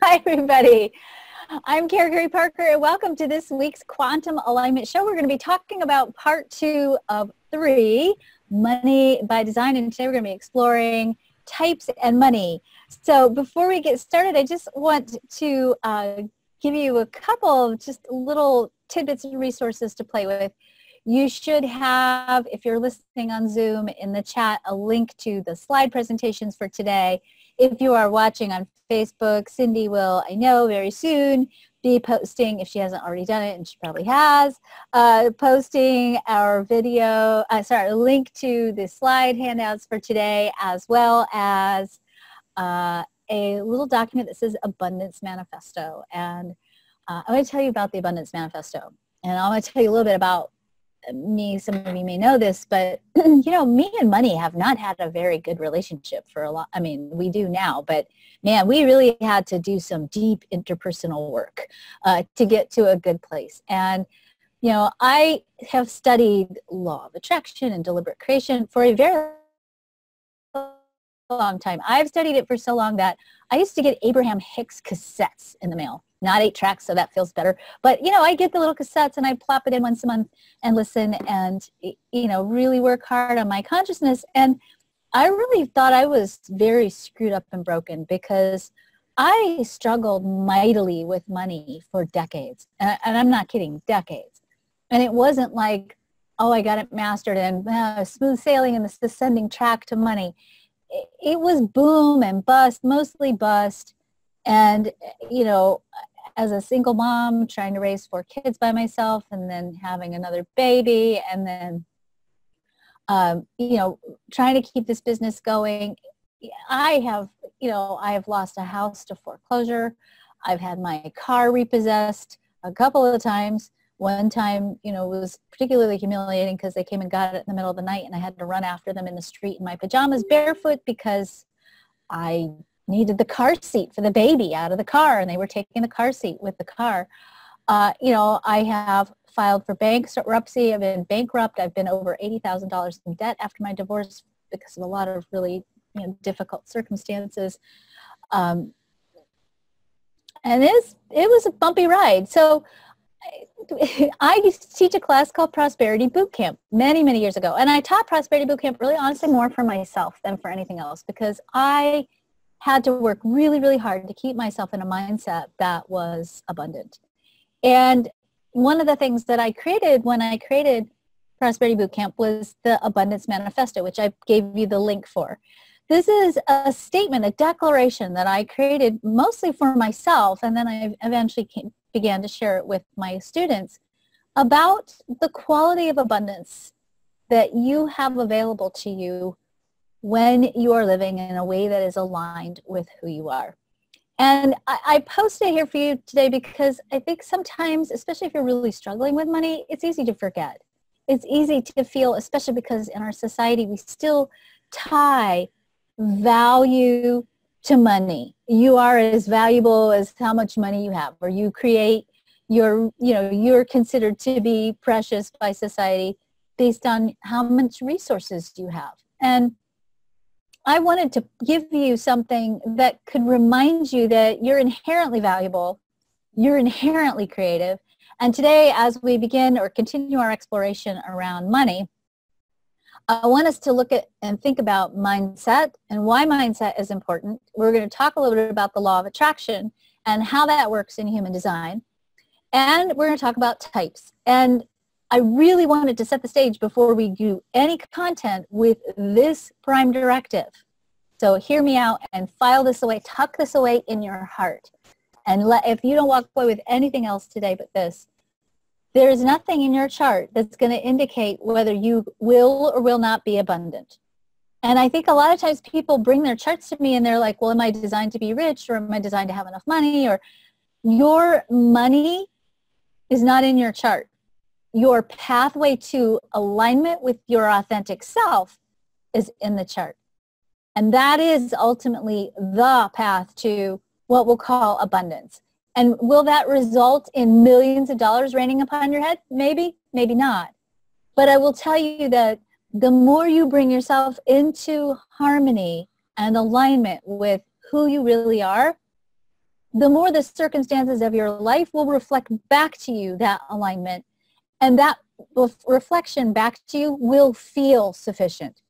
Hi, everybody. I'm Carrie Parker, and welcome to this week's Quantum Alignment Show. We're going to be talking about part 2 of 3, Money by Design, and today we're going to be exploring types and money. So before we get started, I just want to give you a couple of just little tidbits and resources to play with. You should have, if you're listening on Zoom, in the chat, a link to the slide presentations for today. If you are watching on Facebook, Cindy will, I know, very soon be posting, if she hasn't already done it, and she probably has, posting our video, a link to the slide handouts for today, as well as a little document that says Abundance Manifesto. And I'm going to tell you about the Abundance Manifesto. And I'm going to tell you a little bit about me. Some of you may know this, but you know, me and money have not had a very good relationship for a lot. I mean, we do now, but man, we really had to do some deep interpersonal work to get to a good place. And you know, I have studied law of attraction and deliberate creation for a very long time. I've studied it for so long that I used to get Abraham Hicks cassettes in the mail. Not 8 tracks, so that feels better. But, you know, I get the little cassettes and I plop it in once a month and listen and, you know, really work hard on my consciousness. And I really thought I was very screwed up and broken because I struggled mightily with money for decades. And I'm not kidding, decades. And it wasn't like, oh, I got it mastered and smooth sailing in this ascending track to money. It was boom and bust, mostly bust. And, you know, as a single mom trying to raise 4 kids by myself and then having another baby and then, you know, trying to keep this business going, I have lost a house to foreclosure. I've had my car repossessed a couple of times. One time, you know, was particularly humiliating because they came and got it in the middle of the night and I had to run after them in the street in my pajamas barefoot because I needed the car seat for the baby out of the car and they were taking the car seat with the car. You know, I have filed for bankruptcy. I've been bankrupt. I've been over $80,000 in debt after my divorce because of a lot of really, you know, difficult circumstances. And it was a bumpy ride. So I used to teach a class called Prosperity Boot Camp many, many years ago. And I taught Prosperity Boot Camp really honestly more for myself than for anything else because I had to work really, really hard to keep myself in a mindset that was abundant. And one of the things that I created when I created Prosperity Bootcamp was the Abundance Manifesto, which I gave you the link for. This is a statement, a declaration that I created mostly for myself, and then I eventually began to share it with my students about the quality of abundance that you have available to you when you are living in a way that is aligned with who you are. And I posted it here for you today because I think sometimes, especially if you're really struggling with money, it's easy to forget. It's easy to feel, especially because in our society, we still tie value to money. You are as valuable as how much money you have, or you create you're considered to be precious by society based on how much resources you have. And I wanted to give you something that could remind you that you're inherently valuable, you're inherently creative. And today, as we begin or continue our exploration around money, I want us to look at and think about mindset and why mindset is important. We're going to talk a little bit about the law of attraction and how that works in human design. And we're going to talk about types. And I really wanted to set the stage before we do any content with this prime directive. So hear me out and file this away, tuck this away in your heart. And if you don't walk away with anything else today but this, there is nothing in your chart that's going to indicate whether you will or will not be abundant. And I think a lot of times people bring their charts to me and they're like, well, am I designed to be rich, or am I designed to have enough money? Or your money is not in your chart. Your pathway to alignment with your authentic self is in the chart. And that is ultimately the path to what we'll call abundance. And will that result in millions of dollars raining upon your head? Maybe, maybe not. But I will tell you that the more you bring yourself into harmony and alignment with who you really are, the more the circumstances of your life will reflect back to you that alignment, and that reflection back to you will feel sufficient.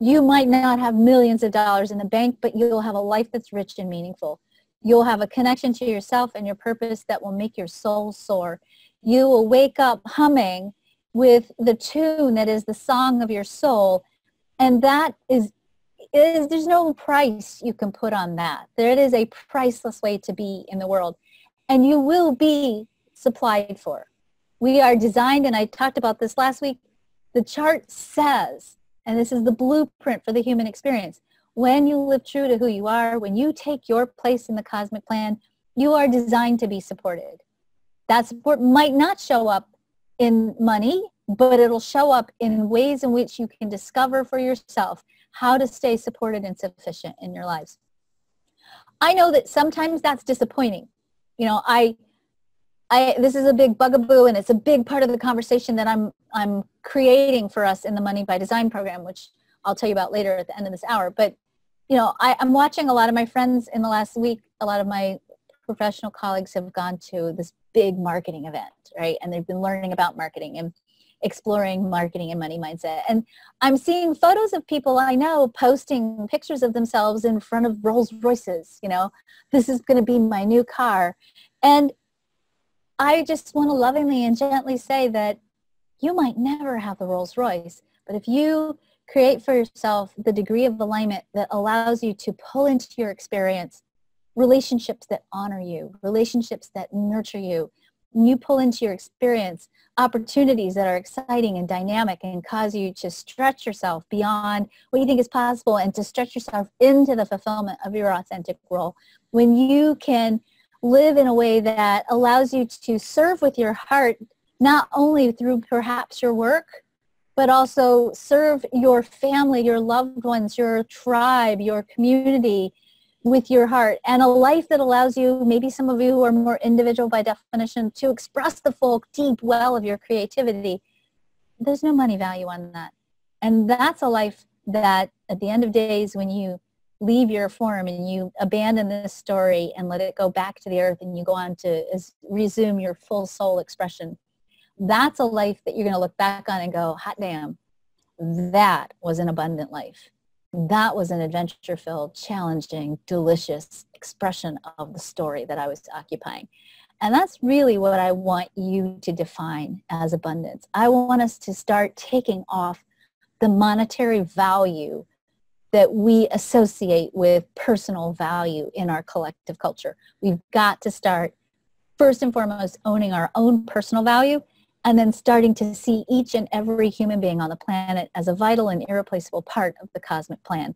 You might not have millions of dollars in the bank, but you'll have a life that's rich and meaningful. You'll have a connection to yourself and your purpose that will make your soul soar. You will wake up humming with the tune that is the song of your soul, and that is there's no price you can put on that. There it is, a priceless way to be in the world, and you will be supplied for. We are designed, and I talked about this last week, the chart says, and this is the blueprint for the human experience, when you live true to who you are, when you take your place in the cosmic plan, you are designed to be supported. That support might not show up in money, but it'll show up in ways in which you can discover for yourself how to stay supported and sufficient in your lives. I know that sometimes that's disappointing. You know, this is a big bugaboo, and it's a big part of the conversation that I'm creating for us in the Money by Design program, which I'll tell you about later at the end of this hour. But, you know, I'm watching a lot of my friends in the last week, a lot of my professional colleagues have gone to this big marketing event, right? And they've been learning about marketing and exploring marketing and money mindset. And I'm seeing photos of people I know posting pictures of themselves in front of Rolls Royces, you know, this is going to be my new car. And I just want to lovingly and gently say that you might never have the Rolls Royce, but if you create for yourself the degree of alignment that allows you to pull into your experience relationships that honor you, relationships that nurture you, and you pull into your experience opportunities that are exciting and dynamic and cause you to stretch yourself beyond what you think is possible and to stretch yourself into the fulfillment of your authentic role. When you can live in a way that allows you to serve with your heart, not only through perhaps your work, but also serve your family, your loved ones, your tribe, your community with your heart, and a life that allows you, maybe some of you who are more individual by definition, to express the full, deep well of your creativity. There's no money value on that. And that's a life that at the end of days, when you leave your form and you abandon this story and let it go back to the earth and you go on to resume your full soul expression, that's a life that you're going to look back on and go, hot damn, that was an abundant life. That was an adventure-filled, challenging, delicious expression of the story that I was occupying. And that's really what I want you to define as abundance. I want us to start taking off the monetary value that we associate with personal value in our collective culture. We've got to start, first and foremost, owning our own personal value, and then starting to see each and every human being on the planet as a vital and irreplaceable part of the cosmic plan.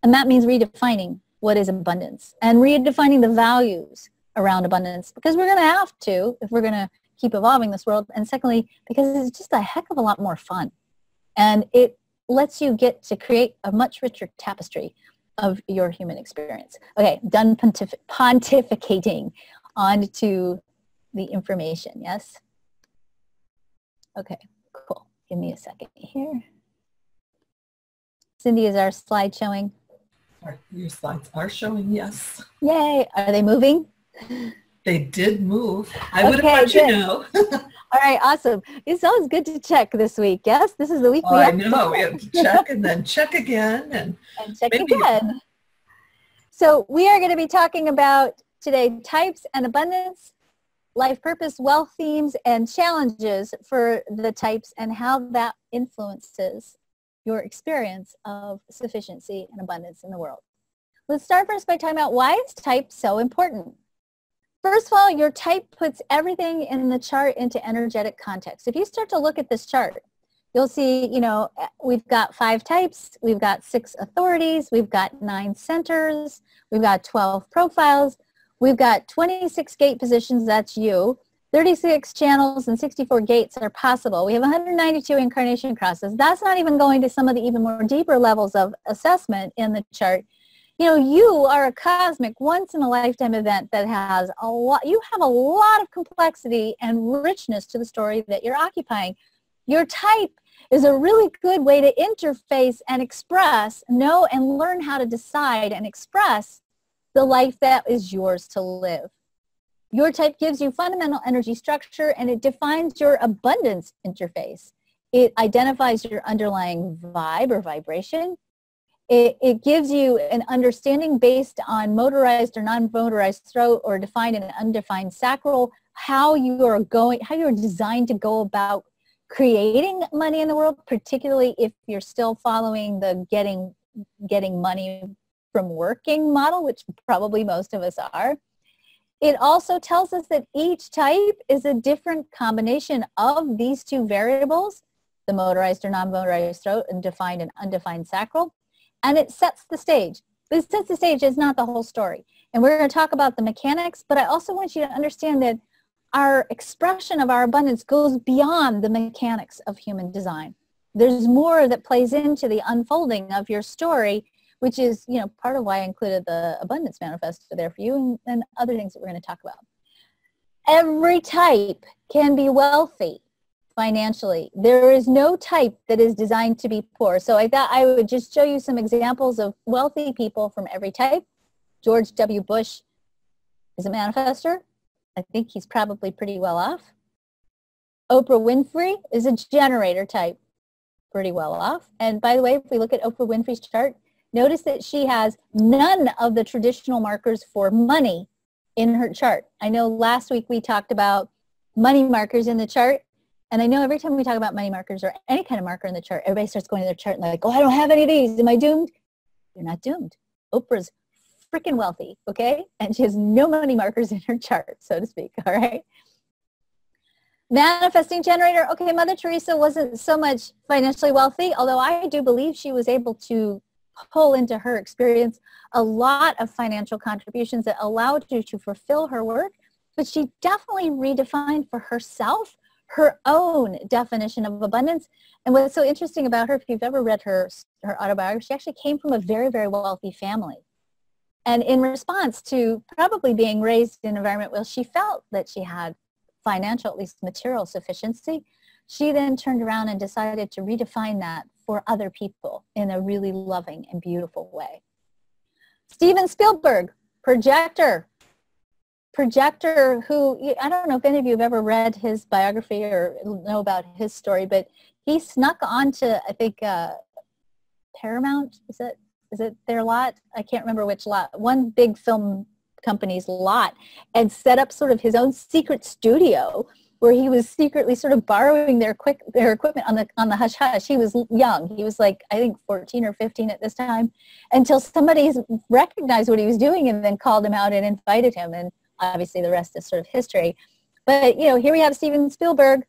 And that means redefining what is abundance and redefining the values around abundance, because we're going to have to if we're going to keep evolving this world. And secondly, because it's just a heck of a lot more fun. And it lets you get to create a much richer tapestry of your human experience. Okay, done pontificating. On to the information, yes? Okay, cool. Give me a second here. Cindy, is our slide showing? Your slides are showing, yes. Yay. Are they moving? They did move. I would have let you know. All right, awesome. It's always good to check this week. Yes, this is the week we have to check. We have to check and then check again. And check again. So we are going to be talking about today types and abundance, life purpose, wealth themes, and challenges for the types and how that influences your experience of sufficiency and abundance in the world. Let's start first by talking about why is type so important. First of all, your type puts everything in the chart into energetic context. If you start to look at this chart, you'll see, you know, we've got 5 types, we've got 6 authorities, we've got 9 centers, we've got 12 profiles, we've got 26 gate positions, that's you, 36 channels and 64 gates are possible. We have 192 incarnation crosses. That's not even going to some of the even more deeper levels of assessment in the chart. You know, you are a cosmic once-in-a-lifetime event that has a lot, you have a lot of complexity and richness to the story that you're occupying. Your type is a really good way to interface and express, know and learn how to decide and express the life that is yours to live. Your type gives you fundamental energy structure, and it defines your abundance interface. It identifies your underlying vibe or vibration. It gives you an understanding based on motorized or non-motorized throat or defined and undefined sacral, how you're designed to go about creating money in the world, particularly if you're still following the getting money from working model, which probably most of us are. It also tells us that each type is a different combination of these two variables, the motorized or non-motorized throat and defined and undefined sacral. And it sets the stage. But it sets the stage is not the whole story. And we're going to talk about the mechanics, but I also want you to understand that our expression of our abundance goes beyond the mechanics of human design. There's more that plays into the unfolding of your story, which is, you know, part of why I included the abundance manifesto there for you and other things that we're going to talk about. Every type can be wealthy financially. There is no type that is designed to be poor. So I thought I would just show you some examples of wealthy people from every type. George W. Bush is a manifester. I think he's probably pretty well off. Oprah Winfrey is a generator type, pretty well off. And by the way, if we look at Oprah Winfrey's chart, notice that she has none of the traditional markers for money in her chart. I know last week we talked about money markers in the chart. And I know every time we talk about money markers or any kind of marker in the chart, everybody starts going to their chart and like, oh, I don't have any of these. Am I doomed? You're not doomed. Oprah's freaking wealthy, okay? And she has no money markers in her chart, so to speak, all right? Manifesting generator. Okay, Mother Teresa wasn't so much financially wealthy, although I do believe she was able to pull into her experience a lot of financial contributions that allowed her to fulfill her work, but she definitely redefined for herself her own definition of abundance. And what's so interesting about her, if you've ever read her autobiography, she actually came from a very, very wealthy family. And in response to probably being raised in an environment where she felt that she had financial, at least material sufficiency, she then turned around and decided to redefine that for other people in a really loving and beautiful way. Steven Spielberg, projector who, I don't know if any of you have ever read his biography or know about his story, but he snuck onto, I think, Paramount, is it their lot? I can't remember which lot. One big film company's lot, and set up sort of his own secret studio where he was secretly sort of borrowing their equipment on the hush hush. He was young. He was like, I think 14 or 15 at this time, until somebody recognized what he was doing and then called him out and invited him. And obviously the rest is sort of history. But, you know, here we have Steven Spielberg.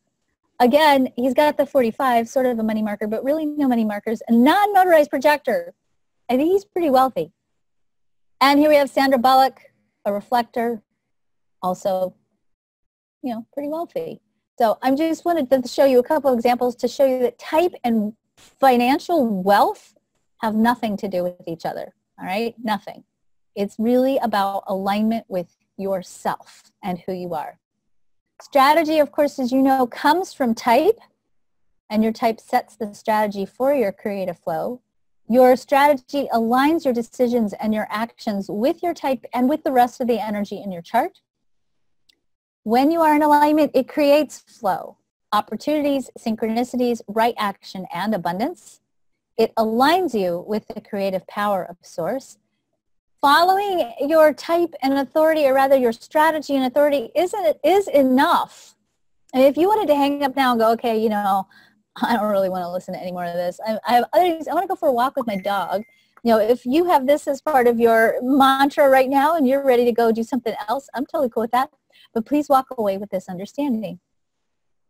Again, he's got the 45, sort of a money marker, but really no money markers. A non-motorized projector. I think he's pretty wealthy. And here we have Sandra Bullock, a reflector, also, you know, pretty wealthy. So I just wanted to show you a couple of examples to show you that type and financial wealth have nothing to do with each other, all right? Nothing. It's really about alignment with yourself and who you are. Strategy, of course, as you know, comes from type, and your type sets the strategy for your creative flow. Your strategy aligns your decisions and your actions with your type and with the rest of the energy in your chart. When you are in alignment, it creates flow, opportunities, synchronicities, right action, and abundance. It aligns you with the creative power of Source. Following your type and authority, or rather your strategy and authority, is enough. And if you wanted to hang up now and go, okay, you know, I don't really want to listen to any more of this. I have other things. I want to go for a walk with my dog. You know, if you have this as part of your mantra right now and you're ready to go do something else, I'm totally cool with that. But please walk away with this understanding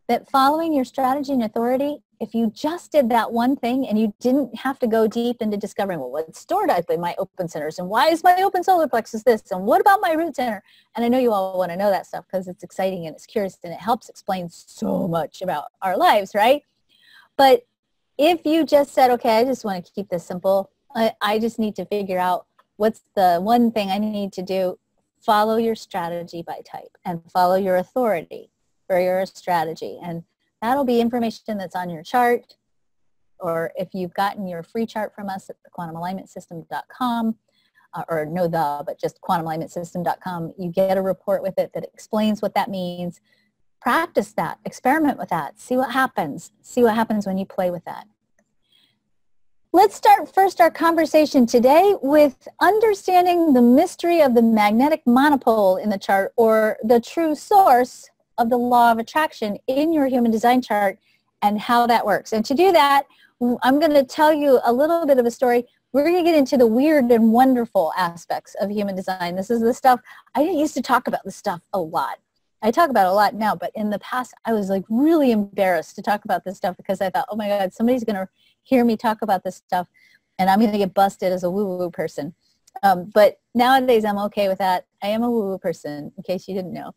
that following your strategy and authority, if you just did that one thing and you didn't have to go deep into discovering, well, what's stored up in my open centers, and why is my open solar plexus this, and what about my root center? And I know you all want to know that stuff because it's exciting and it's curious and it helps explain so much about our lives, right? But if you just said, okay, I just want to keep this simple, I just need to figure out what's the one thing I need to do, follow your strategy by type and follow your authority for your strategy. And that'll be information that's on your chart, or if you've gotten your free chart from us at thequantumalignmentsystem.com, or no the, but just quantumalignmentsystem.com. You get a report with it that explains what that means. Practice that, experiment with that, see what happens. See what happens when you play with that. Let's start first our conversation today with understanding the mystery of the magnetic monopole in the chart, or the true source of the law of attraction in your human design chart and how that works. And to do that, I'm going to tell you a little bit of a story. We're going to get into the weird and wonderful aspects of human design. This is the stuff, I didn't used to talk about this stuff a lot. I talk about it a lot now, but in the past, I was like really embarrassed to talk about this stuff because I thought, oh my God, somebody's going to hear me talk about this stuff and I'm going to get busted as a woo-woo person. But nowadays, I'm okay with that. I am a woo-woo person, in case you didn't know.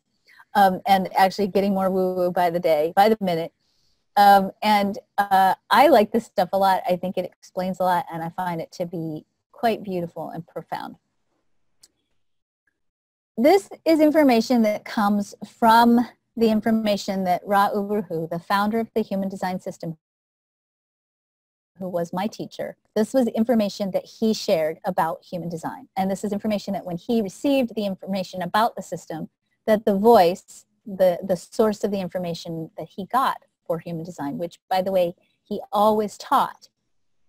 And actually getting more woo-woo by the day, by the minute. I like this stuff a lot. I think it explains a lot, and I find it to be quite beautiful and profound. This is information that comes from the information that Ra Uru Hu, the founder of the Human Design System, who was my teacher, this was information that he shared about human design. And this is information that when he received the information about the system, that the voice, the source of the information that he got for human design, which, by the way, he always taught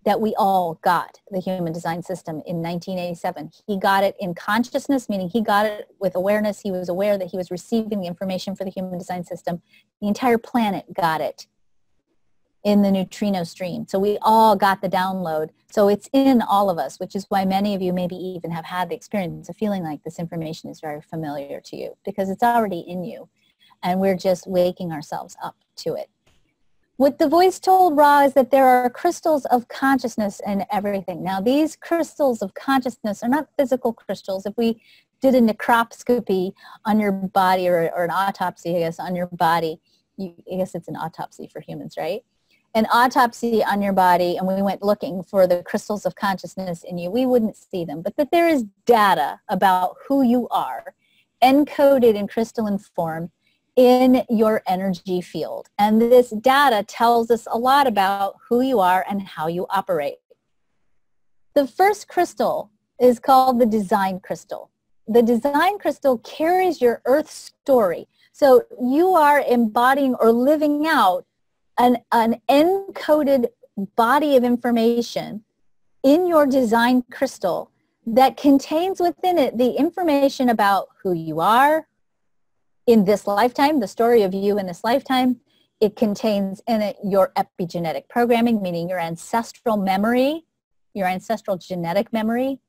that we all got the human design system in 1987. He got it in consciousness, meaning he got it with awareness. He was aware that he was receiving the information for the human design system. The entire planet got it in the neutrino stream. So we all got the download. So it's in all of us, which is why many of you maybe even have had the experience of feeling like this information is very familiar to you, because it's already in you. And we're just waking ourselves up to it. What the voice told Ra is that there are crystals of consciousness in everything. Now, these crystals of consciousness are not physical crystals. If we did a necropscopy on your body, or an autopsy, I guess, on your body, I guess it's an autopsy for humans, right? An autopsy on your body, and we went looking for the crystals of consciousness in you, we wouldn't see them. But that there is data about who you are, encoded in crystalline form, in your energy field. And this data tells us a lot about who you are and how you operate. The first crystal is called the design crystal. The design crystal carries your earth story. So you are embodying or living out an encoded body of information in your design crystal that contains within it the information about who you are, in this lifetime, the story of you in this lifetime. It contains in it your epigenetic programming, meaning your ancestral memory, your ancestral genetic memory.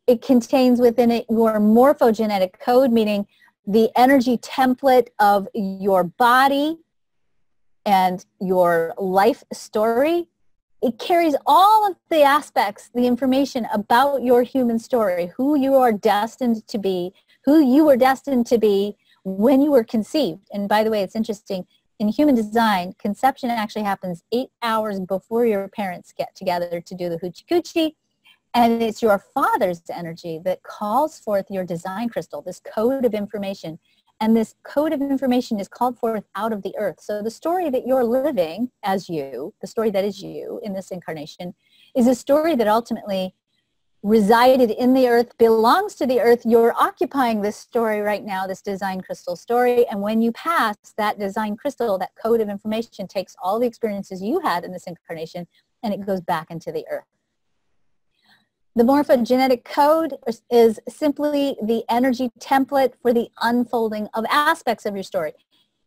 It contains within it your morphogenetic code, meaning the energy template of your body and your life story. It carries all of the aspects, the information about your human story, who you are destined to be, who you were destined to be when you were conceived. And by the way, it's interesting, in human design, conception actually happens 8 hours before your parents get together to do the hoochie coochie. And it's your father's energy that calls forth your design crystal, this code of information. And this code of information is called forth out of the earth. So the story that you're living as you, the story that is you in this incarnation, is a story that ultimately resided in the earth, belongs to the earth. You're occupying this story right now, this design crystal story. And when you pass, that design crystal, that code of information, takes all the experiences you had in this incarnation and it goes back into the earth. The morphogenetic code is simply the energy template for the unfolding of aspects of your story.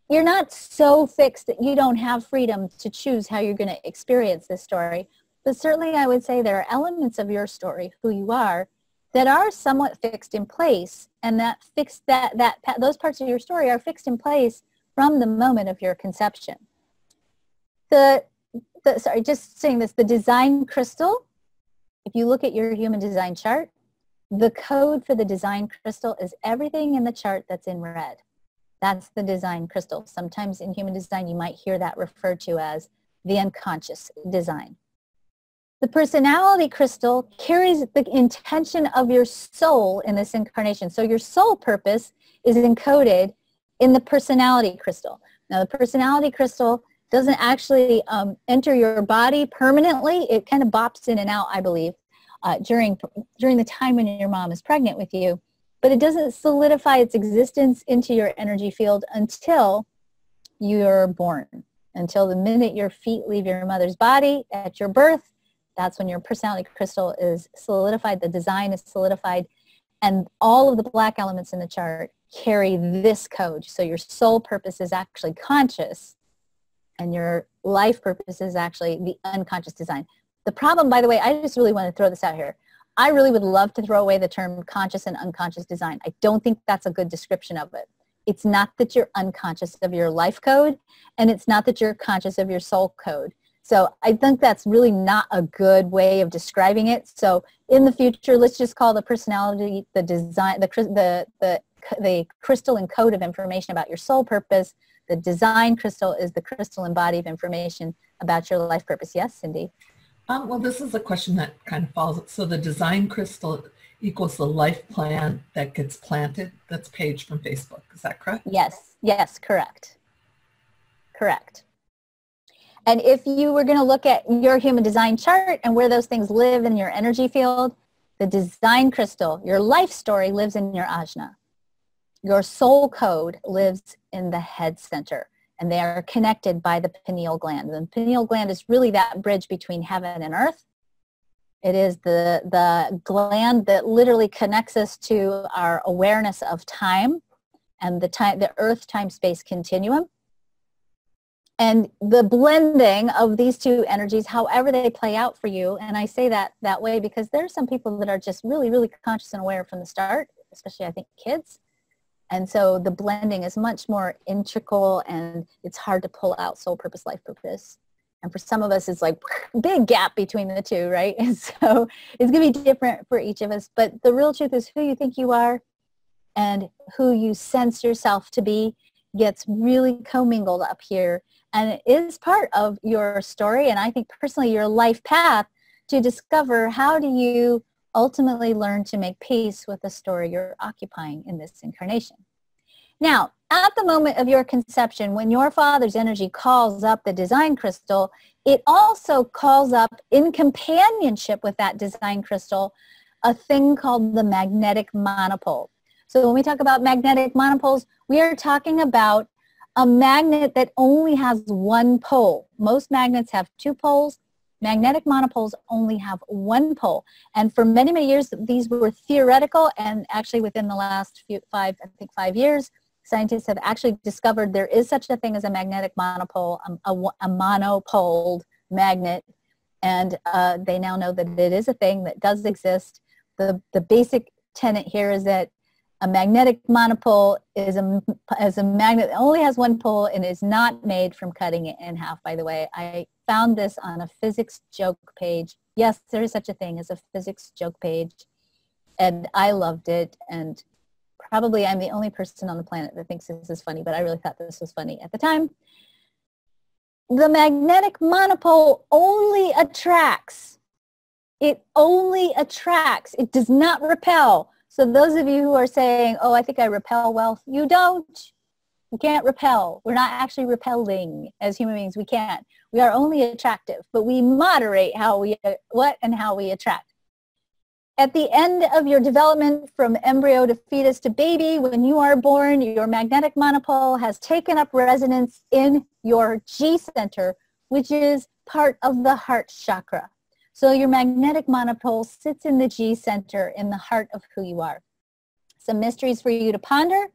You're not so fixed that you don't have freedom to choose how you're going to experience this story. But certainly I would say there are elements of your story, who you are, that are somewhat fixed in place, and those parts of your story are fixed in place from the moment of your conception. Just saying this, the design crystal, if you look at your human design chart, the code for the design crystal is everything in the chart that's in red. That's the design crystal. Sometimes in human design, you might hear that referred to as the unconscious design. The personality crystal carries the intention of your soul in this incarnation. So your soul purpose is encoded in the personality crystal. Now the personality crystal doesn't actually enter your body permanently. It kind of bops in and out, I believe. during the time when your mom is pregnant with you, but it doesn't solidify its existence into your energy field until you're born, until the minute your feet leave your mother's body at your birth. That's when your personality crystal is solidified, the design is solidified, and all of the black elements in the chart carry this code. So your soul purpose is actually conscious, and your life purpose is actually the unconscious design. The problem, by the way, I just really want to throw this out here. I really would love to throw away the term conscious and unconscious design. I don't think that's a good description of it. It's not that you're unconscious of your life code, and it's not that you're conscious of your soul code. So I think that's really not a good way of describing it. So in the future, let's just call the personality, the design, the crystal and code of information about your soul purpose. The design crystal is the crystal and body of information about your life purpose. Yes, Cindy? Well, this is a question that kind of follows. So the design crystal equals the life plan that gets planted. That's Paige from Facebook. Is that correct? Yes. Yes, correct. Correct. And if you were going to look at your human design chart and where those things live in your energy field, the design crystal, your life story, lives in your ajna. Your soul code lives in the head center, and they are connected by the pineal gland. The pineal gland is really that bridge between heaven and earth. It is the gland that literally connects us to our awareness of time and the earth time space continuum. And the blending of these two energies, however they play out for you, and I say that way because there are some people that are just really, really conscious and aware from the start, especially I think kids. And so the blending is much more integral, and it's hard to pull out soul purpose, life purpose. And for some of us, it's like big gap between the two, right? And so it's going to be different for each of us. But the real truth is who you think you are and who you sense yourself to be gets really commingled up here. And it is part of your story, and I think personally your life path, to discover how do you ultimately learn to make peace with the story you're occupying in this incarnation. Now, at the moment of your conception, when your father's energy calls up the design crystal, it also calls up, in companionship with that design crystal, a thing called the magnetic monopole. So when we talk about magnetic monopoles, we are talking about a magnet that only has one pole. Most magnets have two poles. Magnetic monopoles only have one pole. And for many, many years, these were theoretical, and actually within the last 5 years, scientists have actually discovered there is such a thing as a magnetic monopole, a monopoled magnet, and they now know that it is a thing that does exist. The basic tenet here is that a magnetic monopole is a magnet that only has one pole and is not made from cutting it in half, by the way. I found this on a physics joke page. Yes, there is such a thing as a physics joke page, and I loved it, and probably I'm the only person on the planet that thinks this is funny, but I really thought this was funny at the time. The magnetic monopole only attracts. It only attracts. It does not repel. So those of you who are saying, oh, I think I repel well, you don't. You can't repel. We're not actually repelling as human beings. We can't. We are only attractive, but we moderate how we, what and how we attract. At the end of your development from embryo to fetus to baby, when you are born, your magnetic monopole has taken up residence in your G center, which is part of the heart chakra. So your magnetic monopole sits in the G center, in the heart of who you are. Some mysteries for you to ponder.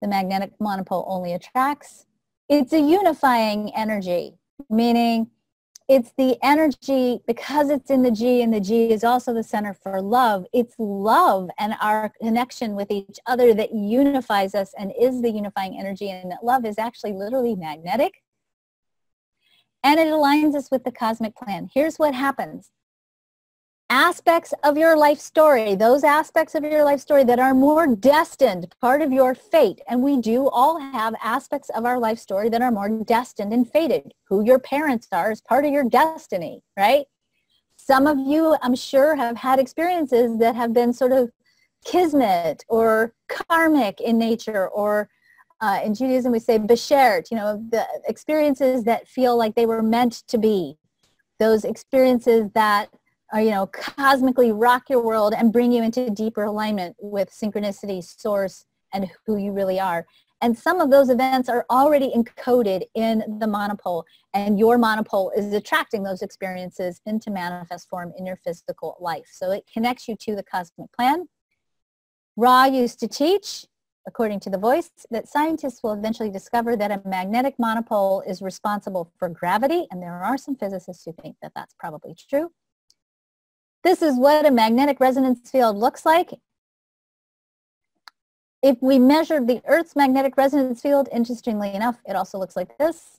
The magnetic monopole only attracts. It's a unifying energy, meaning it's the energy, because it's in the G, and the G is also the center for love. It's love and our connection with each other that unifies us and is the unifying energy, and that love is actually literally magnetic. And it aligns us with the cosmic plan. Here's what happens. Aspects of your life story, those aspects of your life story that are more destined, part of your fate, and we do all have aspects of our life story that are more destined and fated. Who your parents are is part of your destiny, right? Some of you, I'm sure, have had experiences that have been sort of kismet or karmic in nature, or in Judaism we say beshert, you know, the experiences that feel like they were meant to be. Those experiences that cosmically rock your world and bring you into deeper alignment with synchronicity, source, and who you really are. And some of those events are already encoded in the monopole, and your monopole is attracting those experiences into manifest form in your physical life. So it connects you to the cosmic plan. Ra used to teach, according to The Voice, that scientists will eventually discover that a magnetic monopole is responsible for gravity, and there are some physicists who think that that's probably true. This is what a magnetic resonance field looks like. If we measured the Earth's magnetic resonance field, interestingly enough, it also looks like this.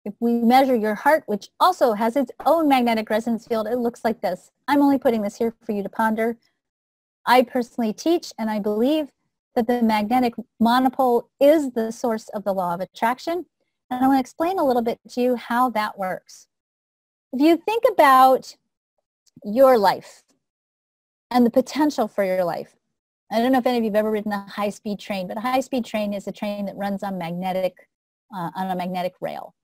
If we measure your heart, which also has its own magnetic resonance field, it looks like this. I'm only putting this here for you to ponder. I personally teach, and I believe that the magnetic monopole is the source of the law of attraction. And I want to explain a little bit to you how that works. If you think about your life and the potential for your life, I don't know if any of you have ever ridden a high-speed train, but a high-speed train is a train that runs on a magnetic rail.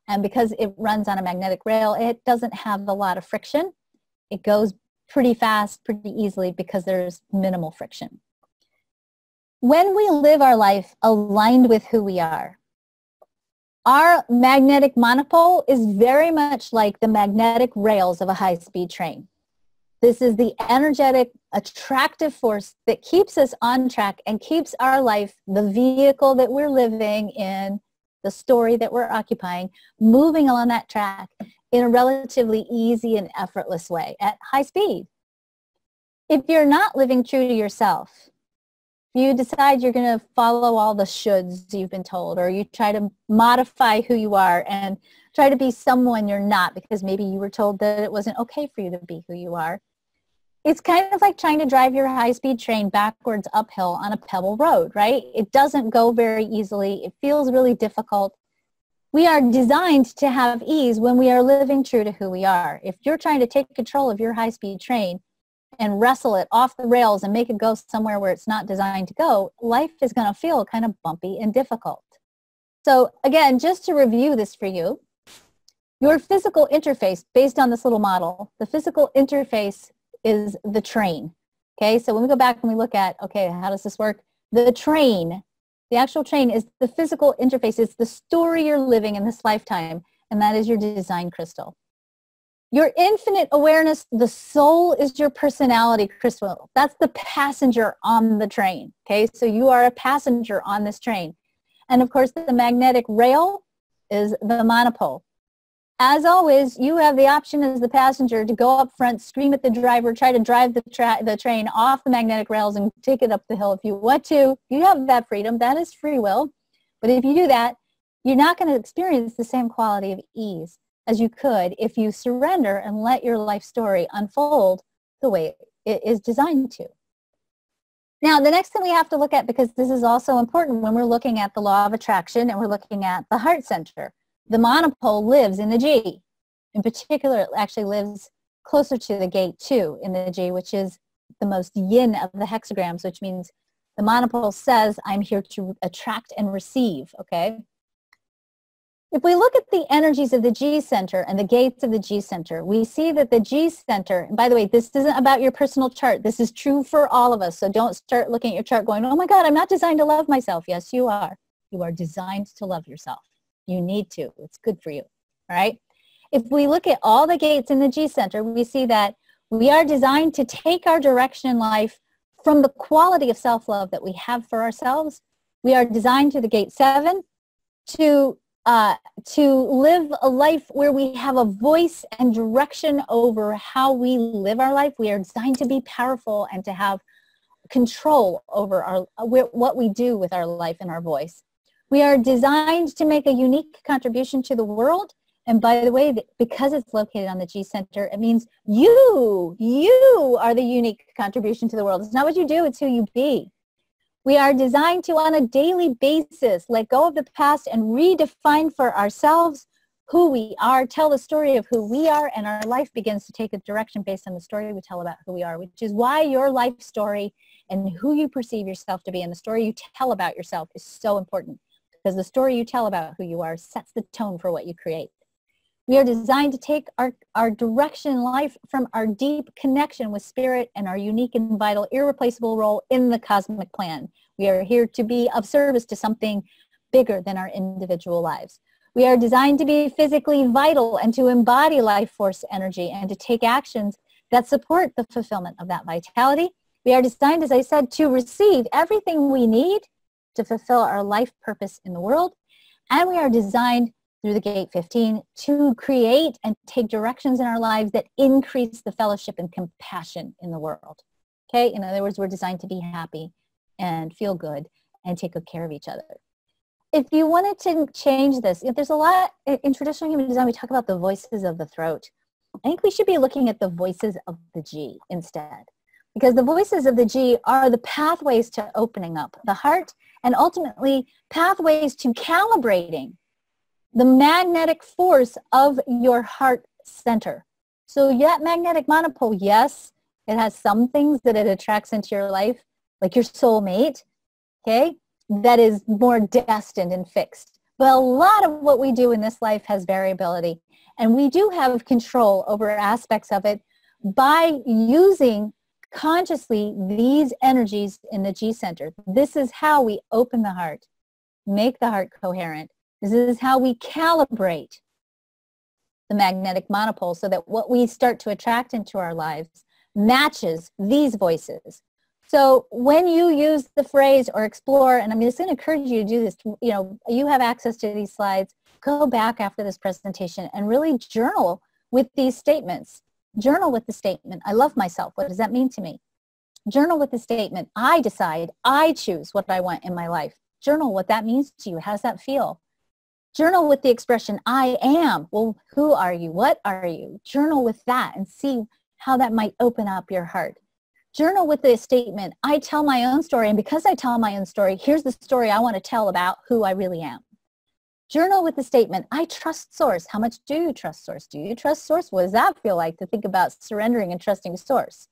And because it runs on a magnetic rail, it doesn't have a lot of friction. It goes pretty fast, pretty easily, because there's minimal friction. When we live our life aligned with who we are, our magnetic monopole is very much like the magnetic rails of a high-speed train. This is the energetic, attractive force that keeps us on track and keeps our life, the vehicle that we're living in, the story that we're occupying, moving along that track in a relatively easy and effortless way at high speed. If you're not living true to yourself, you decide you're going to follow all the shoulds you've been told, or you try to modify who you are and try to be someone you're not because maybe you were told that it wasn't okay for you to be who you are. It's kind of like trying to drive your high-speed train backwards uphill on a pebble road, right? It doesn't go very easily. It feels really difficult. We are designed to have ease when we are living true to who we are. If you're trying to take control of your high-speed train and wrestle it off the rails and make it go somewhere where it's not designed to go, life is going to feel kind of bumpy and difficult. So again, just to review this for you, your physical interface based on this little model, the physical interface is the train. Okay, so when we go back and we look at, okay, how does this work? The train, the actual train is the physical interface. It's the story you're living in this lifetime, and that is your design crystal. Your infinite awareness, the soul, is your personality crystal. That's the passenger on the train. Okay, so you are a passenger on this train. And of course, the magnetic rail is the monopole. As always, you have the option as the passenger to go up front, scream at the driver, try to drive the train off the magnetic rails and take it up the hill if you want to. You have that freedom. That is free will. But if you do that, you're not going to experience the same quality of ease as you could if you surrender and let your life story unfold the way it is designed to. Now, the next thing we have to look at, because this is also important when we're looking at the law of attraction and we're looking at the heart center, the monopole lives in the G. In particular, it actually lives closer to the gate 2 in the G, which is the most yin of the hexagrams, which means the monopole says, I'm here to attract and receive, okay? If we look at the energies of the G center and the gates of the G center, we see that the G center, and by the way, this isn't about your personal chart. This is true for all of us, so don't start looking at your chart going, oh my God, I'm not designed to love myself. Yes, you are. You are designed to love yourself. You need to. It's good for you. All right. If we look at all the gates in the G center, we see that we are designed to take our direction in life from the quality of self-love that we have for ourselves. We are designed to the gate 7 to live a life where we have a voice and direction over how we live our life. We are designed to be powerful and to have control over what we do with our life and our voice. We are designed to make a unique contribution to the world. And by the way, because it's located on the G center, it means you are the unique contribution to the world. It's not what you do, it's who you be. We are designed to, on a daily basis, let go of the past and redefine for ourselves who we are, tell the story of who we are, and our life begins to take a direction based on the story we tell about who we are, which is why your life story and who you perceive yourself to be and the story you tell about yourself is so important. Because the story you tell about who you are sets the tone for what you create. We are designed to take our direction in life from our deep connection with spirit and our unique and vital, irreplaceable role in the cosmic plan. We are here to be of service to something bigger than our individual lives. We are designed to be physically vital and to embody life force energy and to take actions that support the fulfillment of that vitality. We are designed, as I said, to receive everything we need to fulfill our life purpose in the world. And we are designed through the gate 15 to create and take directions in our lives that increase the fellowship and compassion in the world. Okay, in other words, we're designed to be happy and feel good and take good care of each other. If you wanted to change this, there's a lot in traditional human design, we talk about the voices of the throat. I think we should be looking at the voices of the G instead, because the voices of the G are the pathways to opening up the heart and ultimately pathways to calibrating the magnetic force of your heart center. So that magnetic monopole, yes, it has some things that it attracts into your life, like your soulmate, okay, that is more destined and fixed. But a lot of what we do in this life has variability, and we do have control over aspects of it by using consciously these energies in the G center. This is how we open the heart, make the heart coherent. This is how we calibrate the magnetic monopole so that what we start to attract into our lives matches these voices. So when you use the phrase or explore, and I'm just going to encourage you to do this, you have access to these slides, go back after this presentation and really journal with these statements. Journal with the statement, I love myself. What does that mean to me? Journal with the statement, I decide, I choose what I want in my life. Journal what that means to you. How does that feel? Journal with the expression, I am. Well, who are you? What are you? Journal with that and see how that might open up your heart. Journal with the statement, I tell my own story, and because I tell my own story, here's the story I want to tell about who I really am. Journal with the statement, I trust Source. How much do you trust Source? Do you trust Source? What does that feel like to think about surrendering and trusting Source?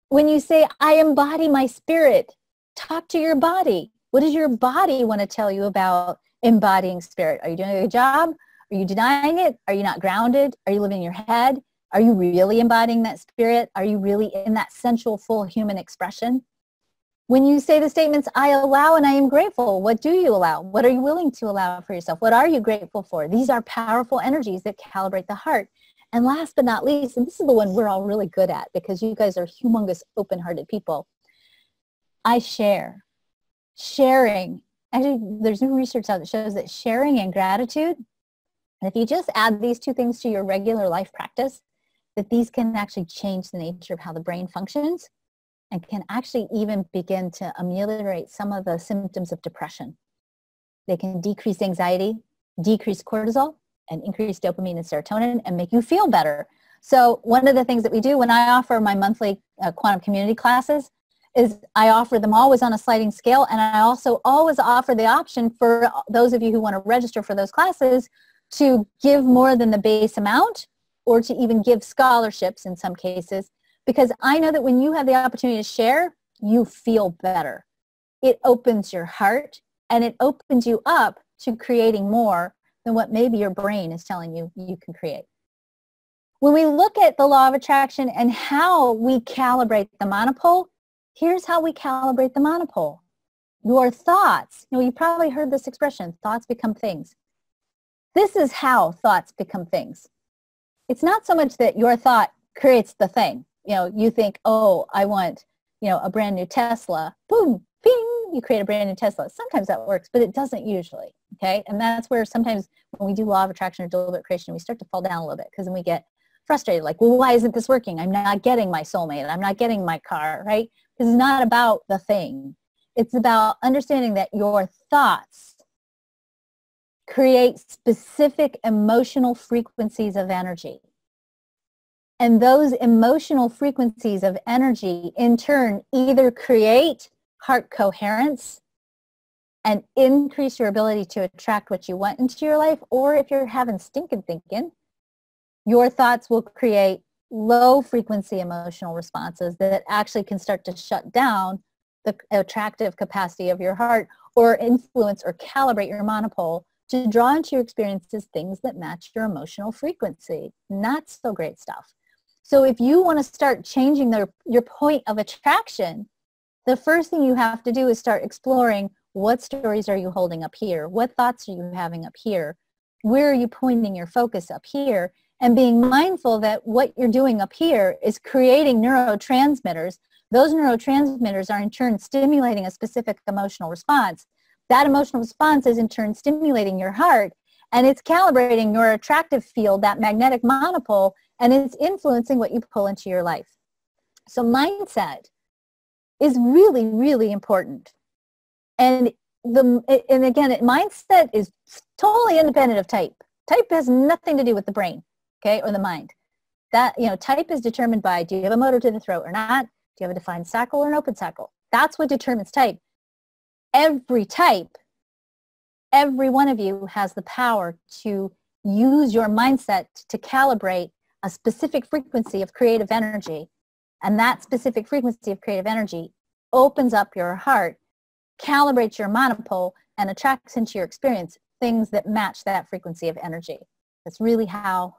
When you say, I embody my spirit, talk to your body. What does your body want to tell you about embodying spirit? Are you doing a good job? Are you denying it? Are you not grounded? Are you living in your head? Are you really embodying that spirit? Are you really in that sensual, full human expression? When you say the statements, I allow and I am grateful, what do you allow? What are you willing to allow for yourself? What are you grateful for? These are powerful energies that calibrate the heart. And last but not least, and this is the one we're all really good at because you guys are humongous, open-hearted people, I share. Sharing. Actually, there's new research out that shows that sharing and gratitude, and if you just add these two things to your regular life practice, that these can actually change the nature of how the brain functions and can actually even begin to ameliorate some of the symptoms of depression. They can decrease anxiety, decrease cortisol, and increase dopamine and serotonin and make you feel better. So one of the things that we do when I offer my monthly quantum community classes is I offer them always on a sliding scale, and I also always offer the option for those of you who want to register for those classes to give more than the base amount or to even give scholarships in some cases, because I know that when you have the opportunity to share, you feel better. It opens your heart and it opens you up to creating more than what maybe your brain is telling you you can create. When we look at the law of attraction and how we calibrate the monopole, here's how we calibrate the monopole. Your thoughts, you probably heard this expression, thoughts become things. This is how thoughts become things. It's not so much that your thought creates the thing. You think, oh, I want, a brand new Tesla. Boom, ping, you create a brand new Tesla. Sometimes that works, but it doesn't usually, okay? And that's where sometimes when we do law of attraction or deliberate creation, we start to fall down a little bit because then we get frustrated, like, well, why isn't this working? I'm not getting my soulmate. I'm not getting my car, right? Because it's not about the thing. It's about understanding that your thoughts create specific emotional frequencies of energy. And those emotional frequencies of energy in turn either create heart coherence and increase your ability to attract what you want into your life, or if you're having stinking thinking, your thoughts will create low frequency emotional responses that actually can start to shut down the attractive capacity of your heart or influence or calibrate your monopole to draw into your experiences things that match your emotional frequency. Not so great stuff. So if you want to start changing your point of attraction, the first thing you have to do is start exploring, what stories are you holding up here? What thoughts are you having up here? Where are you pointing your focus up here? And being mindful that what you're doing up here is creating neurotransmitters. Those neurotransmitters are in turn stimulating a specific emotional response. That emotional response is in turn stimulating your heart, and it's calibrating your attractive field, that magnetic monopole, and it's influencing what you pull into your life. So mindset is really, really important. And again, mindset is totally independent of type. Type has nothing to do with the brain, okay, or the mind. That, type is determined by, do you have a motor to the throat or not? Do you have a defined sacral or an open sacral? That's what determines type. Every type, every one of you has the power to use your mindset to calibrate a specific frequency of creative energy. And that specific frequency of creative energy opens up your heart, calibrates your monopole, and attracts into your experience things that match that frequency of energy. That's really how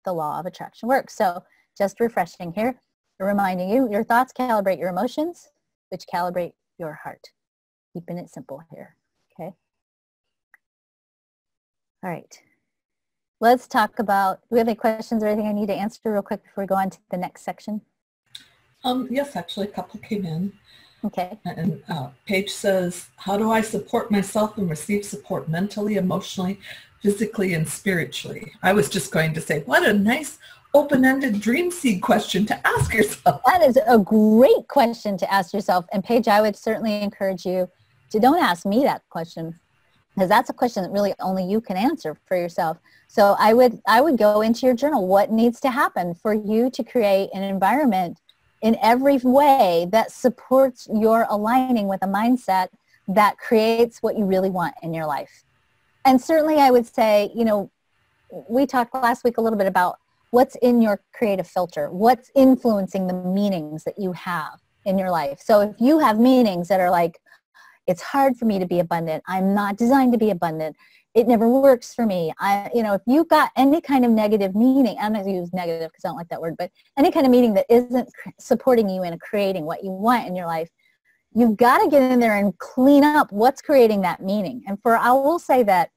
the law of attraction works. So just refreshing here, reminding you, your thoughts calibrate your emotions, which calibrate your heart. Keeping it simple here, okay? All right. Let's talk about, do we have any questions or anything I need to answer real quick before we go on to the next section? Yes, actually a couple came in. Okay. And Paige says, how do I support myself and receive support mentally, emotionally, physically, and spiritually? I was just going to say, what a nice open-ended dream seed question to ask yourself. That is a great question to ask yourself. And Paige, I would certainly encourage you to don't ask me that question, because that's a question that really only you can answer for yourself. So I would go into your journal. What needs to happen for you to create an environment in every way that supports your aligning with a mindset that creates what you really want in your life? And certainly I would say, we talked last week a little bit about what's in your creative filter, what's influencing the meanings that you have in your life. So if you have meanings that are like, it's hard for me to be abundant, I'm not designed to be abundant, it never works for me. If you've got any kind of negative meaning, I'm not going to use negative because I don't like that word, but any kind of meaning that isn't supporting you in creating what you want in your life, you've got to get in there and clean up what's creating that meaning. And I will say that,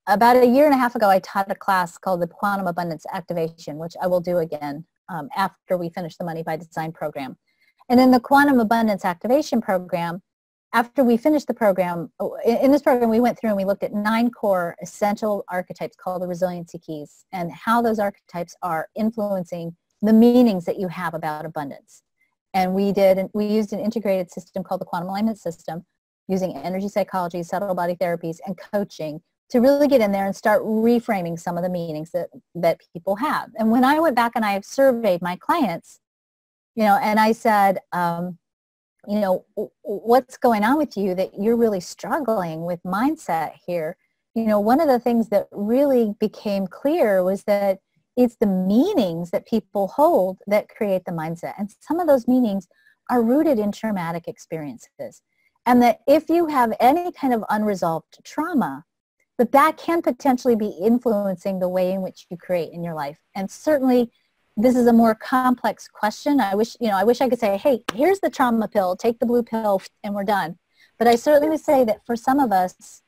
about a year and a half ago, I taught a class called the Quantum Abundance Activation, which I will do again after we finish the Money by Design program. And in the Quantum Abundance Activation program, after we finished the program, in this program, we went through and we looked at 9 core essential archetypes called the resiliency keys, and how those archetypes are influencing the meanings that you have about abundance. And we used an integrated system called the Quantum Alignment System, using energy psychology, subtle body therapies, and coaching to really get in there and start reframing some of the meanings that people have. And when I went back and I surveyed my clients, and I said, what's going on with you that you're really struggling with mindset here? One of the things that really became clear was that it's the meanings that people hold that create the mindset. And some of those meanings are rooted in traumatic experiences. And that if you have any kind of unresolved trauma, that can potentially be influencing the way in which you create in your life. And certainly, this is a more complex question. I wish I could say, hey, here's the trauma pill, take the blue pill, and we're done. But I certainly would say that for some of us,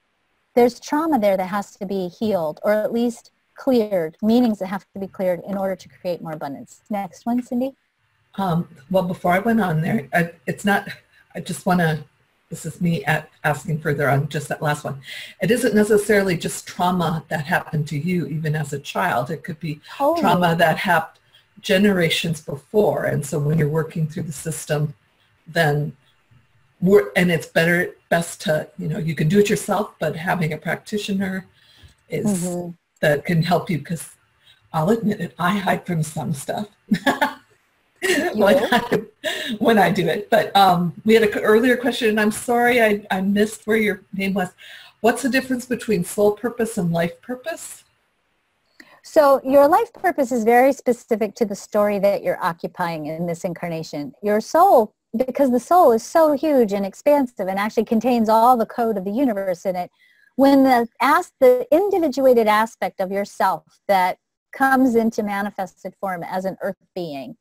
there's trauma there that has to be healed, or at least cleared, meanings that have to be cleared in order to create more abundance. Next one, Cindy. Well, before I went on there, this is me asking further on just that last one. It isn't necessarily just trauma that happened to you, even as a child. It could be trauma that happened generations before. And so when you're working through the system, then it's best to, you can do it yourself, but having a practitioner is that can help you, because I'll admit it, I hide from some stuff. when I do it. But we had an earlier question, and I'm sorry I missed where your name was. What's the difference between soul purpose and life purpose? So your life purpose is very specific to the story that you're occupying in this incarnation. Your soul, because the soul is so huge and expansive and actually contains all the code of the universe in it, when the individuated aspect of yourself that comes into manifested form as an earth being,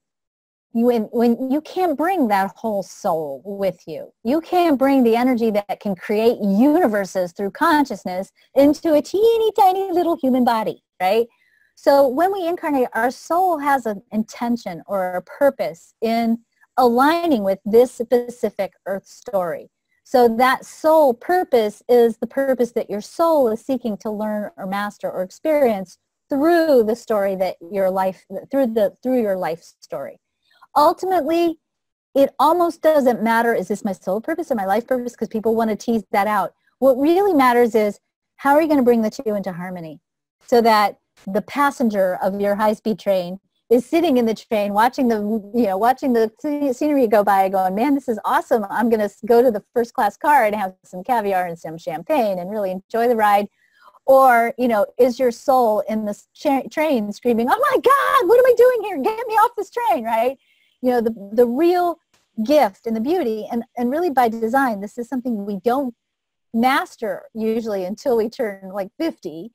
when you can't bring that whole soul with you. You can't bring the energy that can create universes through consciousness into a teeny tiny little human body, right? So when we incarnate, our soul has an intention or a purpose in aligning with this specific earth story. So that soul purpose is the purpose that your soul is seeking to learn or master or experience through the story that your life, through your life story. Ultimately, it almost doesn't matter, is this my soul purpose or my life purpose? Because people want to tease that out. What really matters is, how are you going to bring the two into harmony so that the passenger of your high-speed train is sitting in the train watching the scenery go by going, man, this is awesome. I'm going to go to the first class car and have some caviar and some champagne and really enjoy the ride. Or, is your soul in the train screaming, oh my God, what am I doing here? Get me off this train, right? The real gift and the beauty, and really by design, this is something we don't master usually until we turn like 50.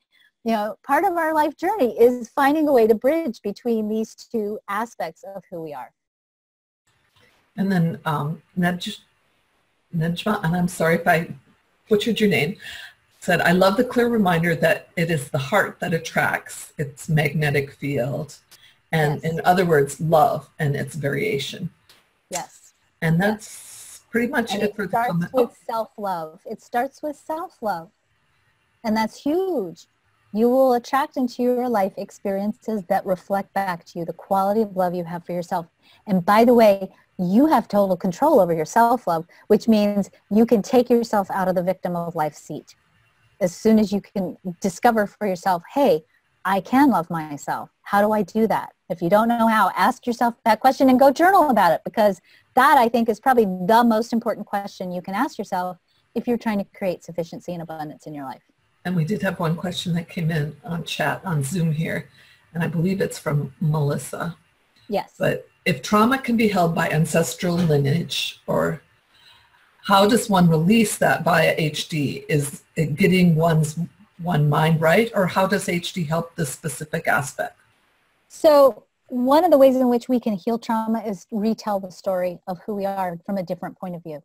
Part of our life journey is finding a way to bridge between these two aspects of who we are. And then Nejma, and I'm sorry if I butchered your name, said, I love the clear reminder that it is the heart that attracts its magnetic field. And yes. In other words, love and its variation. Yes. And that's pretty much it for the comment. It starts with self-love. It starts with self-love. And that's huge. You will attract into your life experiences that reflect back to you the quality of love you have for yourself. And by the way, you have total control over your self-love, which means you can take yourself out of the victim of life seat. As soon as you can discover for yourself, hey, I can love myself. How do I do that? If you don't know how, ask yourself that question and go journal about it, because that, I think, is probably the most important question you can ask yourself if you're trying to create sufficiency and abundance in your life. And we did have one question that came in on chat on Zoom here, and I believe it's from Melissa. Yes. But if trauma can be held by ancestral lineage, or how does one release that via HD? Is it getting one mind right, or how does HD help this specific aspect? So one of the ways in which we can heal trauma is retell the story of who we are from a different point of view.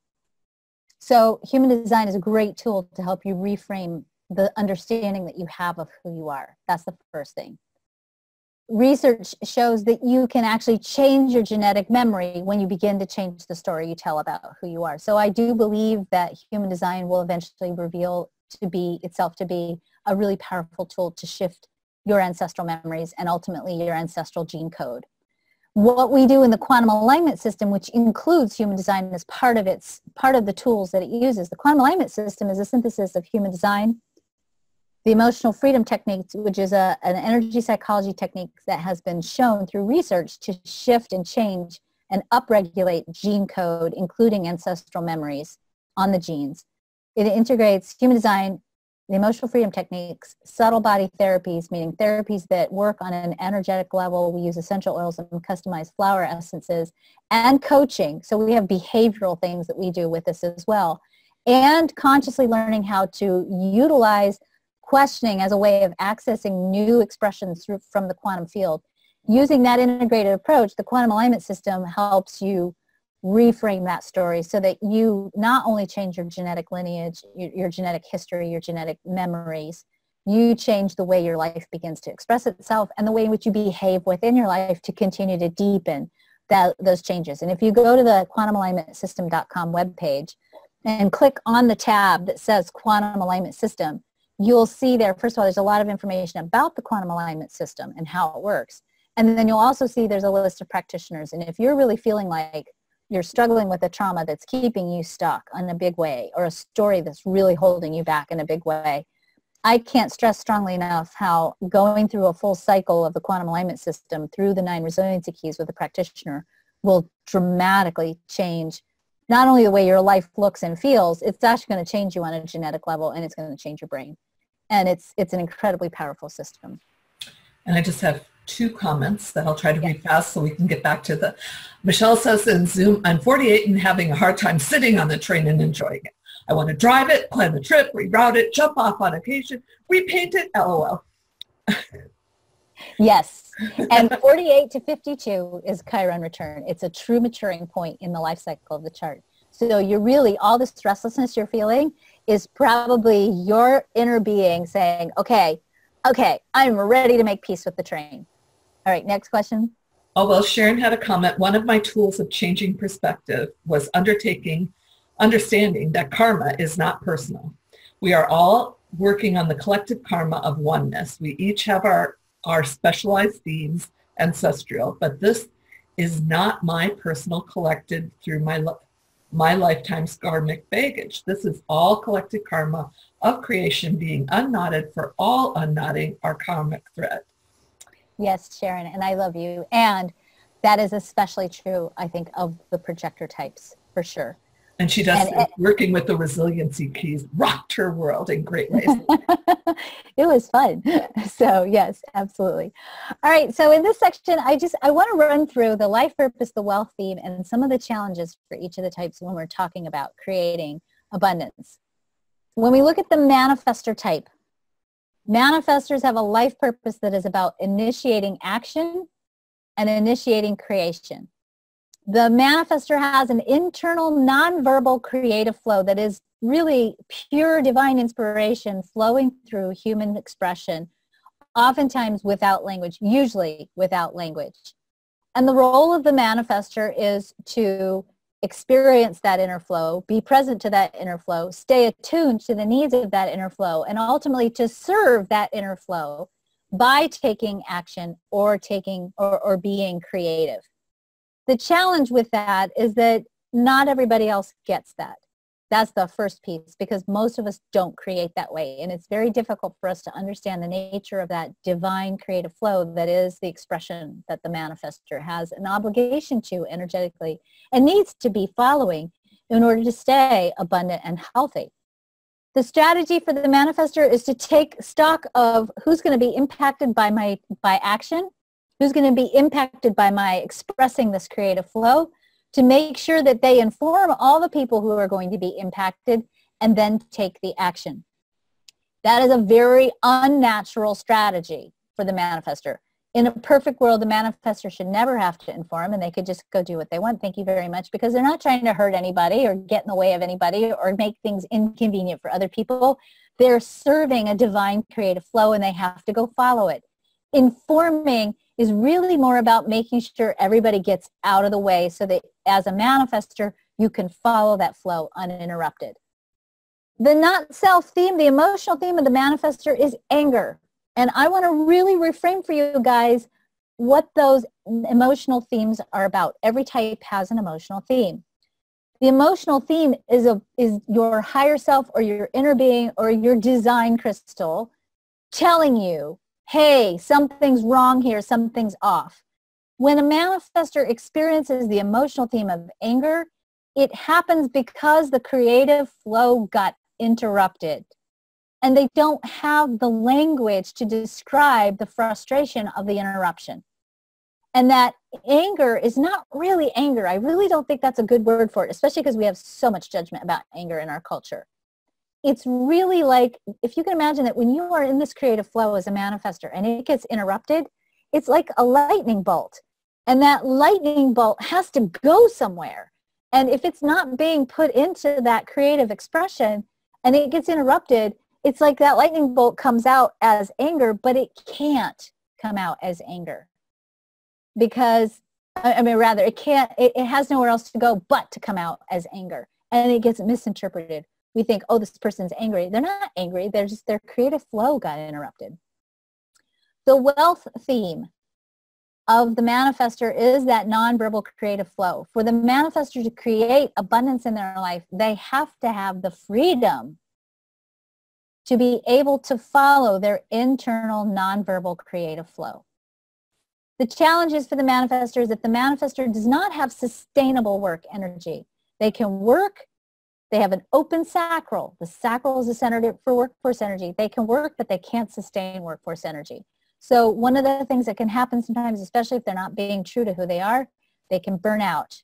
So human design is a great tool to help you reframe the understanding that you have of who you are. That's the first thing. Research shows that you can actually change your genetic memory when you begin to change the story you tell about who you are. So I do believe that human design will eventually reveal itself to be a really powerful tool to shift your ancestral memories and ultimately your ancestral gene code. What we do in the quantum alignment system, which includes human design as part of the tools that it uses, the quantum alignment system is a synthesis of human design, the emotional freedom techniques, which is an energy psychology technique that has been shown through research to shift and change and upregulate gene code, including ancestral memories on the genes. It integrates human design, the emotional freedom techniques, subtle body therapies, meaning therapies that work on an energetic level. We use essential oils and customized flower essences, and coaching. So we have behavioral things that we do with this as well. And consciously learning how to utilize questioning as a way of accessing new expressions from the quantum field. Using that integrated approach, the quantum alignment system helps you reframe that story so that you not only change your genetic lineage, your genetic history, your genetic memories, you change the way your life begins to express itself and the way in which you behave within your life to continue to deepen those changes. And if you go to the quantumalignmentsystem.com webpage and click on the tab that says Quantum Alignment System, you'll see there, first of all, there's a lot of information about the quantum alignment system and how it works. And then you'll also see there's a list of practitioners. And if you're really feeling like you're struggling with a trauma that's keeping you stuck in a big way, or a story that's really holding you back in a big way, I can't stress strongly enough how going through a full cycle of the quantum alignment system through the 9 resiliency keys with a practitioner will dramatically change not only the way your life looks and feels, it's actually going to change you on a genetic level, and it's going to change your brain. And it's an incredibly powerful system. And I just have 2 comments that I'll try to read fast so we can get back to Michelle says in Zoom, I'm 48 and having a hard time sitting on the train and enjoying it. I want to drive it, plan the trip, reroute it, jump off on occasion, repaint it, LOL. Yes. And 48 to 52 is Chiron return. It's a true maturing point in the life cycle of the chart. So you're really, all this restlessness you're feeling is probably your inner being saying, okay, I'm ready to make peace with the train. All right, next question. Oh, well, Sharon had a comment. One of my tools of changing perspective was understanding that karma is not personal. We are all working on the collective karma of oneness. We each have our specialized themes, ancestral, but this is not my personal collected through my lifetime's karmic baggage. This is all collected karma of creation being unknotted for all unknotting our karmic thread. Yes, Sharon, and I love you. And that is especially true, I think, of the projector types, for sure. And she does, working with the resiliency keys, rocked her world in great ways. It was fun. So yes, absolutely. All right. So in this section, I want to run through the life purpose, the wealth theme, and some of the challenges for each of the types when we're talking about creating abundance. When we look at the manifestor type, manifestors have a life purpose that is about initiating action and initiating creation. The manifestor has an internal nonverbal creative flow that is really pure divine inspiration flowing through human expression, oftentimes without language, usually without language. And the role of the manifestor is to experience that inner flow, be present to that inner flow, stay attuned to the needs of that inner flow, and ultimately to serve that inner flow by taking action or being creative. The challenge with that is that not everybody else gets that. That's the first piece, because most of us don't create that way. And it's very difficult for us to understand the nature of that divine creative flow that is the expression that the manifestor has an obligation to energetically and needs to be following in order to stay abundant and healthy. The strategy for the manifestor is to take stock of who's going to be impacted by action, who's going to be impacted by my expressing this creative flow, to make sure that they inform all the people who are going to be impacted and then take the action. That is a very unnatural strategy for the manifestor. In a perfect world, the manifestor should never have to inform, and they could just go do what they want. Thank you very much, because they're not trying to hurt anybody or get in the way of anybody or make things inconvenient for other people. They're serving a divine creative flow, and they have to go follow it. Informing is really more about making sure everybody gets out of the way so that as a manifestor, you can follow that flow uninterrupted. The not self theme, the emotional theme of the manifestor is anger. And I want to really reframe for you guys what those emotional themes are about. Every type has an emotional theme. The emotional theme is your higher self or your inner being or your design crystal telling you, hey, something's wrong here, something's off. When a manifestor experiences the emotional theme of anger, it happens because the creative flow got interrupted. And they don't have the language to describe the frustration of the interruption. And that anger is not really anger. I really don't think that's a good word for it, especially because we have so much judgment about anger in our culture. It's really like, if you can imagine that when you are in this creative flow as a manifestor and it gets interrupted, it's like a lightning bolt. And that lightning bolt has to go somewhere. And if it's not being put into that creative expression and it gets interrupted, it's like that lightning bolt comes out as anger, but it can't come out as anger. Because, it has nowhere else to go but to come out as anger. And it gets misinterpreted. We think, oh, this person's angry. They're not angry. They're just, their creative flow got interrupted. The wealth theme of the manifestor is that nonverbal creative flow. For the manifestor to create abundance in their life, they have to have the freedom to be able to follow their internal nonverbal creative flow. The challenge is for the manifestor is that the manifestor does not have sustainable work energy. They can work. They have an open sacral. The sacral is the center for workforce energy. They can work, but they can't sustain workforce energy. So one of the things that can happen sometimes, especially if they're not being true to who they are, they can burn out.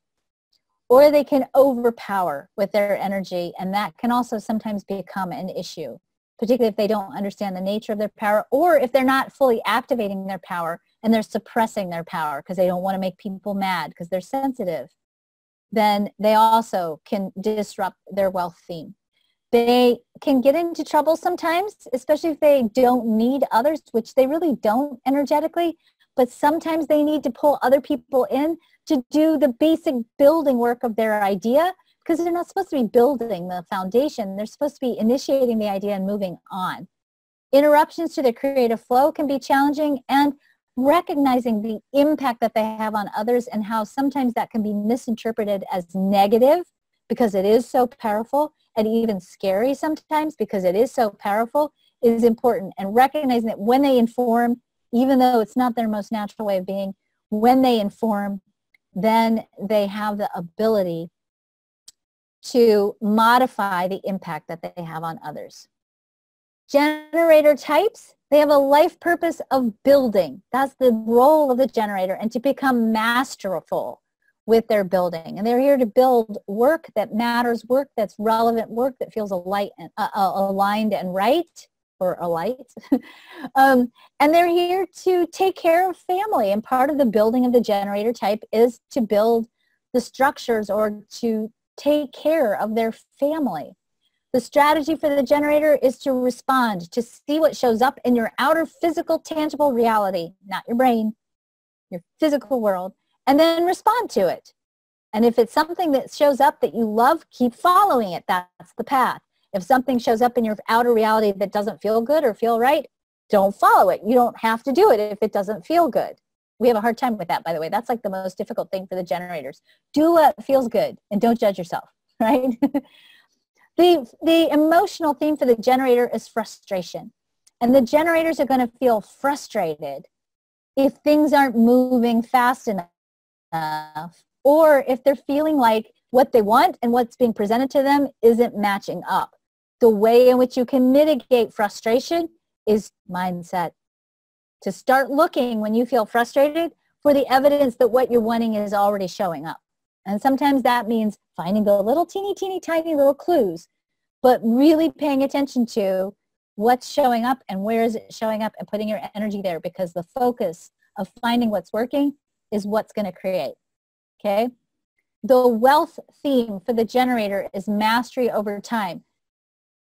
or they can overpower with their energy, and that can also sometimes become an issue, particularly if they don't understand the nature of their power, or if they're not fully activating their power and they're suppressing their power because they don't want to make people mad because they're sensitive. Then they also can disrupt their wealth theme. They can get into trouble sometimes, especially if they don't need others, which they really don't energetically, but sometimes they need to pull other people in to do the basic building work of their idea, because they're not supposed to be building the foundation. They're supposed to be initiating the idea and moving on. Interruptions to their creative flow can be challenging, and recognizing the impact that they have on others and how sometimes that can be misinterpreted as negative because it is so powerful, and even scary sometimes because it is so powerful, is important. And recognizing that when they inform, even though it's not their most natural way of being, when they inform, then they have the ability to modify the impact that they have on others. Generator types, they have a life purpose of building. That's the role of the generator, and to become masterful with their building. And they're here to build work that matters, work that's relevant, work that feels aligned and right, or alight. And they're here to take care of family. And part of the building of the generator type is to build the structures or to take care of their family. The strategy for the generator is to respond, to see what shows up in your outer physical, tangible reality, not your brain, your physical world, and then respond to it. And if it's something that shows up that you love, keep following it. That's the path. If something shows up in your outer reality that doesn't feel good or feel right, don't follow it. You don't have to do it if it doesn't feel good. We have a hard time with that, by the way. That's like the most difficult thing for the generators. Do what feels good and don't judge yourself, right? The emotional theme for the generator is frustration. And the generators are going to feel frustrated if things aren't moving fast enough, or if they're feeling like what they want and what's being presented to them isn't matching up. The way in which you can mitigate frustration is mindset. To start looking when you feel frustrated for the evidence that what you're wanting is already showing up. And sometimes that means finding the little teeny tiny little clues, but really paying attention to what's showing up and where is it showing up and putting your energy there, because the focus of finding what's working is what's going to create. Okay? The wealth theme for the generator is mastery over time.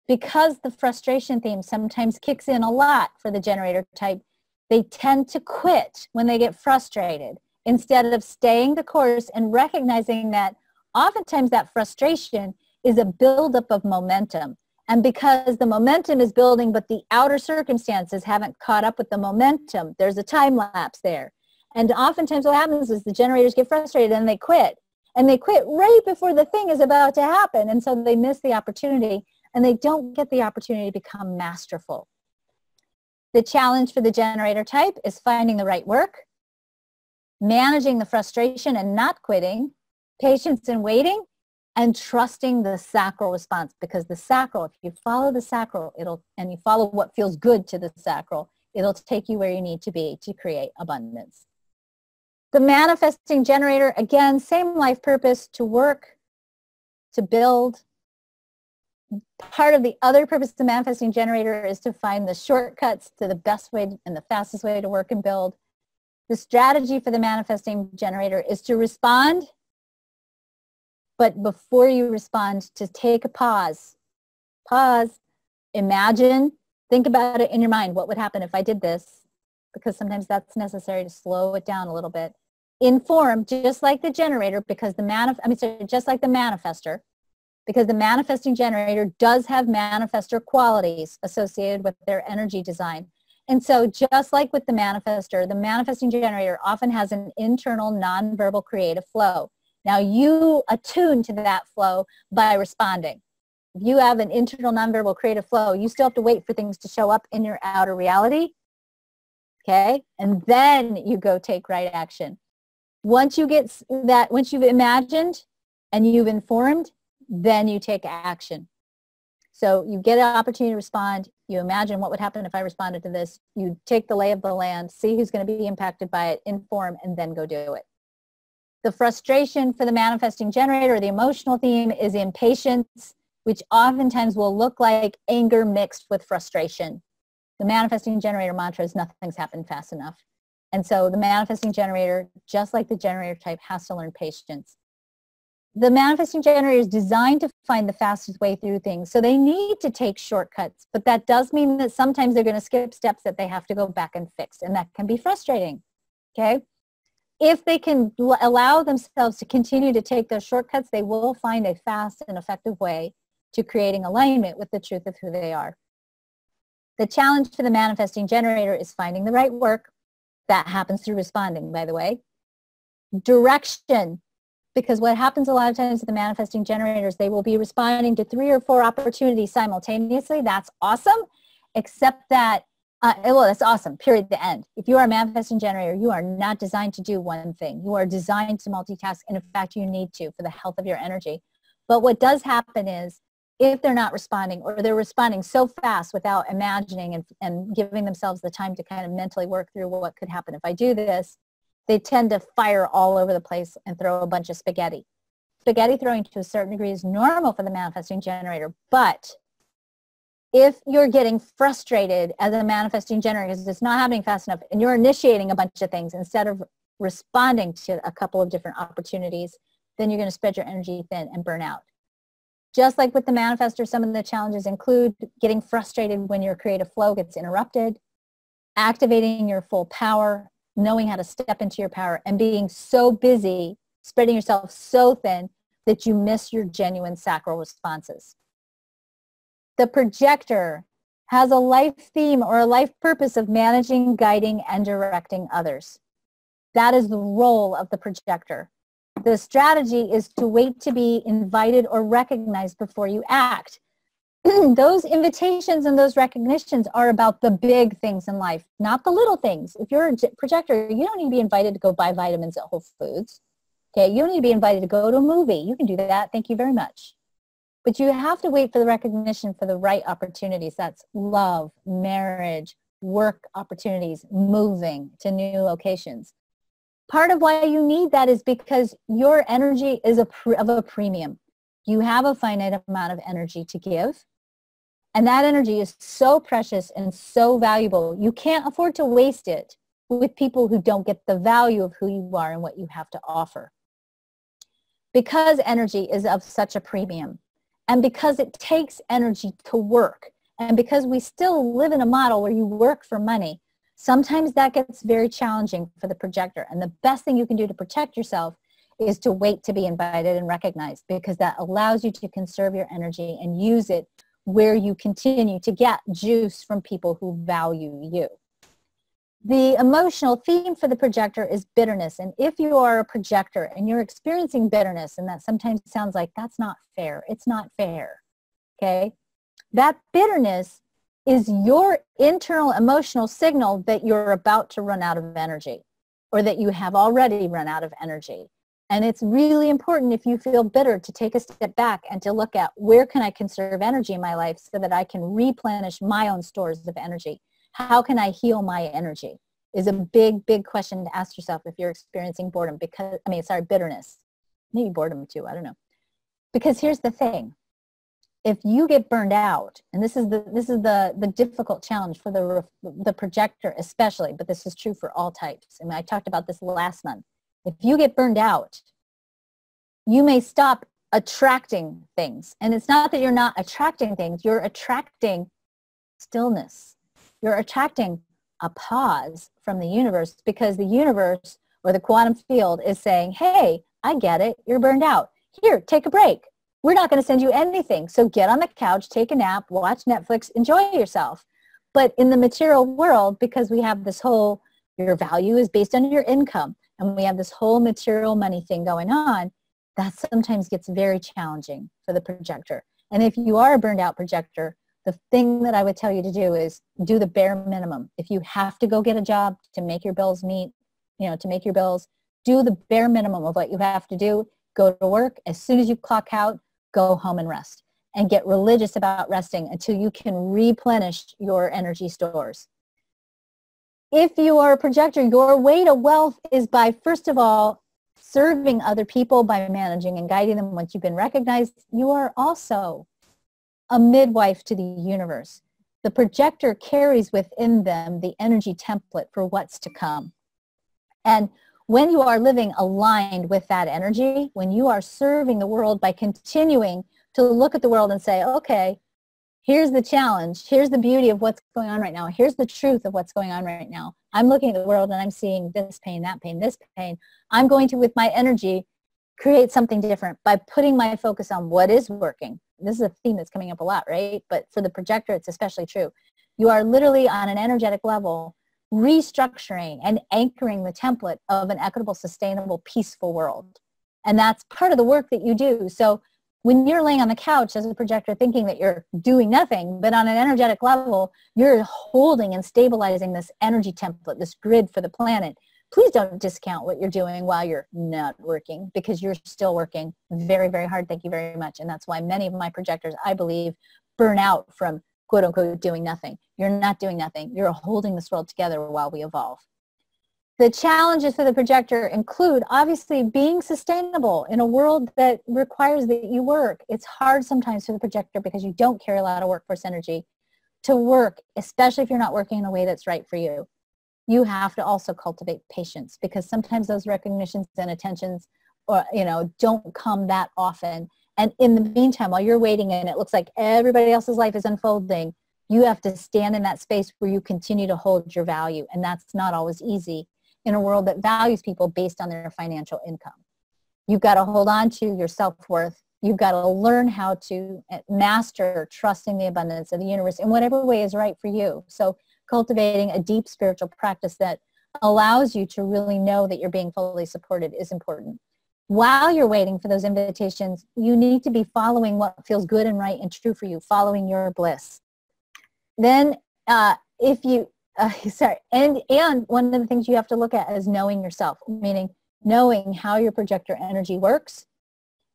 Because the frustration theme sometimes kicks in a lot for the generator type, they tend to quit when they get frustrated instead of staying the course and recognizing that oftentimes that frustration is a buildup of momentum. And because the momentum is building, but the outer circumstances haven't caught up with the momentum, there's a time lapse there. And oftentimes what happens is the generators get frustrated and they quit. And they quit right before the thing is about to happen. And so they miss the opportunity, and they don't get the opportunity to become masterful. The challenge for the generator type is finding the right work, managing the frustration and not quitting, patience and waiting, and trusting the sacral response. Because the sacral, if you follow the sacral, and you follow what feels good to the sacral, it'll take you where you need to be to create abundance. The manifesting generator, again, same life purpose, to work, to build. Part of the other purpose of the manifesting generator is to find the shortcuts to the best way and the fastest way to work and build. The strategy for the manifesting generator is to respond, but before you respond, to take a pause. Pause, imagine, think about it in your mind. What would happen if I did this? Because sometimes that's necessary to slow it down a little bit. Inform, just like the generator, because just like the manifester, because the manifesting generator does have manifester qualities associated with their energy design. And so just like with the manifester, the manifesting generator often has an internal nonverbal creative flow. Now you attune to that flow by responding. If you have an internal nonverbal creative flow, you still have to wait for things to show up in your outer reality. Okay? And then you go take right action. Once you've imagined and you've informed, then you take action. So you get an opportunity to respond. You imagine what would happen if I responded to this. You take the lay of the land, see who's going to be impacted by it, inform, and then go do it. The frustration for the manifesting generator, the emotional theme, is impatience, which oftentimes will look like anger mixed with frustration. The manifesting generator mantra is nothing's happened fast enough. And so the manifesting generator, just like the generator type, has to learn patience. The manifesting generator is designed to find the fastest way through things. So they need to take shortcuts, but that does mean that sometimes they're going to skip steps that they have to go back and fix, and that can be frustrating, okay? If they can allow themselves to continue to take those shortcuts, they will find a fast and effective way to creating alignment with the truth of who they are. The challenge for the manifesting generator is finding the right work. That happens through responding, by the way. Direction, because what happens a lot of times with the manifesting generators, they will be responding to 3 or 4 opportunities simultaneously. That's awesome, except that, well, that's awesome, period, the end. If you are a manifesting generator, you are not designed to do one thing. You are designed to multitask, and in fact, you need to for the health of your energy. But what does happen is, if they're not responding, or they're responding so fast without imagining and giving themselves the time to kind of mentally work through what could happen if I do this, they tend to fire all over the place and throw a bunch of spaghetti. Spaghetti throwing to a certain degree is normal for the manifesting generator, but if you're getting frustrated as a manifesting generator because it's not happening fast enough and you're initiating a bunch of things instead of responding to a couple of different opportunities, then you're going to spread your energy thin and burn out. Just like with the manifestor, some of the challenges include getting frustrated when your creative flow gets interrupted, activating your full power, knowing how to step into your power, and being so busy, spreading yourself so thin that you miss your genuine sacral responses. The projector has a life theme or a life purpose of managing, guiding, and directing others. That is the role of the projector. The strategy is to wait to be invited or recognized before you act. Those invitations and those recognitions are about the big things in life, not the little things. If you're a projector, you don't need to be invited to go buy vitamins at Whole Foods. Okay, you don't need to be invited to go to a movie. You can do that. Thank you very much. But you have to wait for the recognition for the right opportunities. That's love, marriage, work opportunities, moving to new locations. Part of why you need that is because your energy is of a premium. You have a finite amount of energy to give, and that energy is so precious and so valuable. You can't afford to waste it with people who don't get the value of who you are and what you have to offer. Because energy is of such a premium, and because it takes energy to work, and because we still live in a model where you work for money, sometimes that gets very challenging for the projector. And the best thing you can do to protect yourself is to wait to be invited and recognized, because that allows you to conserve your energy and use it where you continue to get juice from people who value you. The emotional theme for the projector is bitterness. And if you are a projector and you're experiencing bitterness, and that sometimes sounds like that's not fair, it's not fair, okay? That bitterness is your internal emotional signal that you're about to run out of energy, or that you have already run out of energy. And it's really important, if you feel bitter, to take a step back and to look at, where can I conserve energy in my life so that I can replenish my own stores of energy? How can I heal my energy? Is a big, big question to ask yourself if you're experiencing boredom, bitterness. Maybe boredom too, I don't know. Because here's the thing. If you get burned out, and this is the difficult challenge for the projector especially, but this is true for all types. I mean, I talked about this last month. If you get burned out, you may stop attracting things. And it's not that you're not attracting things, you're attracting stillness. You're attracting a pause from the universe, because the universe or the quantum field is saying, hey, I get it, you're burned out. Here, take a break. We're not going to send you anything. So get on the couch, take a nap, watch Netflix, enjoy yourself. But in the material world, because we have this whole, your value is based on your income, and we have this whole material money thing going on, that sometimes gets very challenging for the projector. And if you are a burned out projector, the thing that I would tell you to do is do the bare minimum. If you have to go get a job to make your bills meet, to make your bills, do the bare minimum of what you have to do. Go to work. As soon as you clock out, go home and rest, and get religious about resting until you can replenish your energy stores. If you are a projector, your way to wealth is by, first of all, serving other people by managing and guiding them once you've been recognized, you are also a midwife to the universe. The projector carries within them the energy template for what's to come. And when you are living aligned with that energy, when you are serving the world by continuing to look at the world and say, okay, here's the challenge, here's the beauty of what's going on right now, here's the truth of what's going on right now. I'm looking at the world and I'm seeing this pain, that pain, this pain. I'm going to, with my energy, create something different by putting my focus on what is working. This is a theme that's coming up a lot, right? But for the projector, it's especially true. You are literally on an energetic level restructuring and anchoring the template of an equitable, sustainable, peaceful world. And that's part of the work that you do. So when you're laying on the couch as a projector thinking that you're doing nothing, but on an energetic level, you're holding and stabilizing this energy template, this grid for the planet, please don't discount what you're doing while you're not working, because you're still working very, very hard. Thank you very much. And that's why many of my projectors, I believe, burn out from quote unquote doing nothing. You're not doing nothing. You're holding this world together while we evolve. The challenges for the projector include obviously being sustainable in a world that requires that you work. It's hard sometimes for the projector because you don't carry a lot of workforce energy to work, especially if you're not working in a way that's right for you. You have to also cultivate patience, because sometimes those recognitions and attentions or don't come that often. And in the meantime, while you're waiting and it looks like everybody else's life is unfolding, you have to stand in that space where you continue to hold your value. And that's not always easy in a world that values people based on their financial income. You've got to hold on to your self-worth. You've got to learn how to master trusting the abundance of the universe in whatever way is right for you. So cultivating a deep spiritual practice that allows you to really know that you're being fully supported is important. While you're waiting for those invitations, you need to be following what feels good and right and true for you, following your bliss. Then and one of the things you have to look at is knowing yourself, meaning knowing how your projector energy works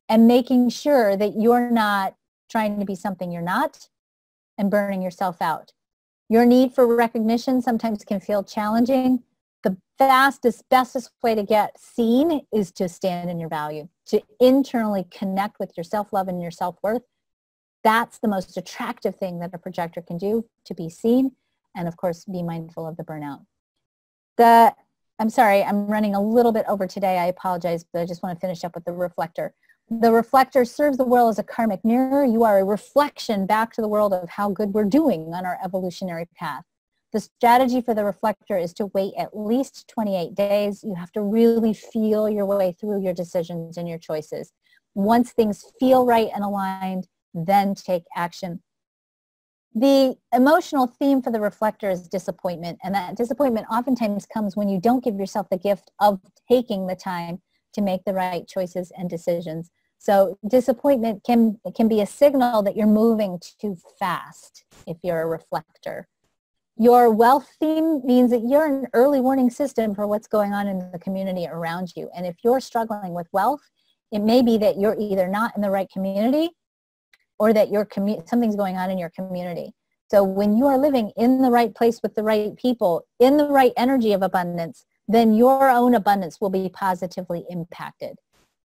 and making sure that you're not trying to be something you're not and burning yourself out. Your need for recognition sometimes can feel challenging. The fastest, bestest way to get seen is to stand in your value, to internally connect with your self-love and your self-worth. That's the most attractive thing that a projector can do, to be seen, and of course, be mindful of the burnout. I'm sorry, I'm running a little bit over today. I apologize, but I just want to finish up with the reflector. The reflector serves the world as a karmic mirror. You are a reflection back to the world of how good we're doing on our evolutionary path. The strategy for the reflector is to wait at least 28 days. You have to really feel your way through your decisions and your choices. Once things feel right and aligned, then take action. The emotional theme for the reflector is disappointment, and that disappointment oftentimes comes when you don't give yourself the gift of taking the time to make the right choices and decisions. So disappointment can be a signal that you're moving too fast if you're a reflector. Your wealth theme means that you're an early warning system for what's going on in the community around you. And if you're struggling with wealth, it may be that you're either not in the right community or that something's going on in your community. So when you are living in the right place with the right people, in the right energy of abundance, then your own abundance will be positively impacted.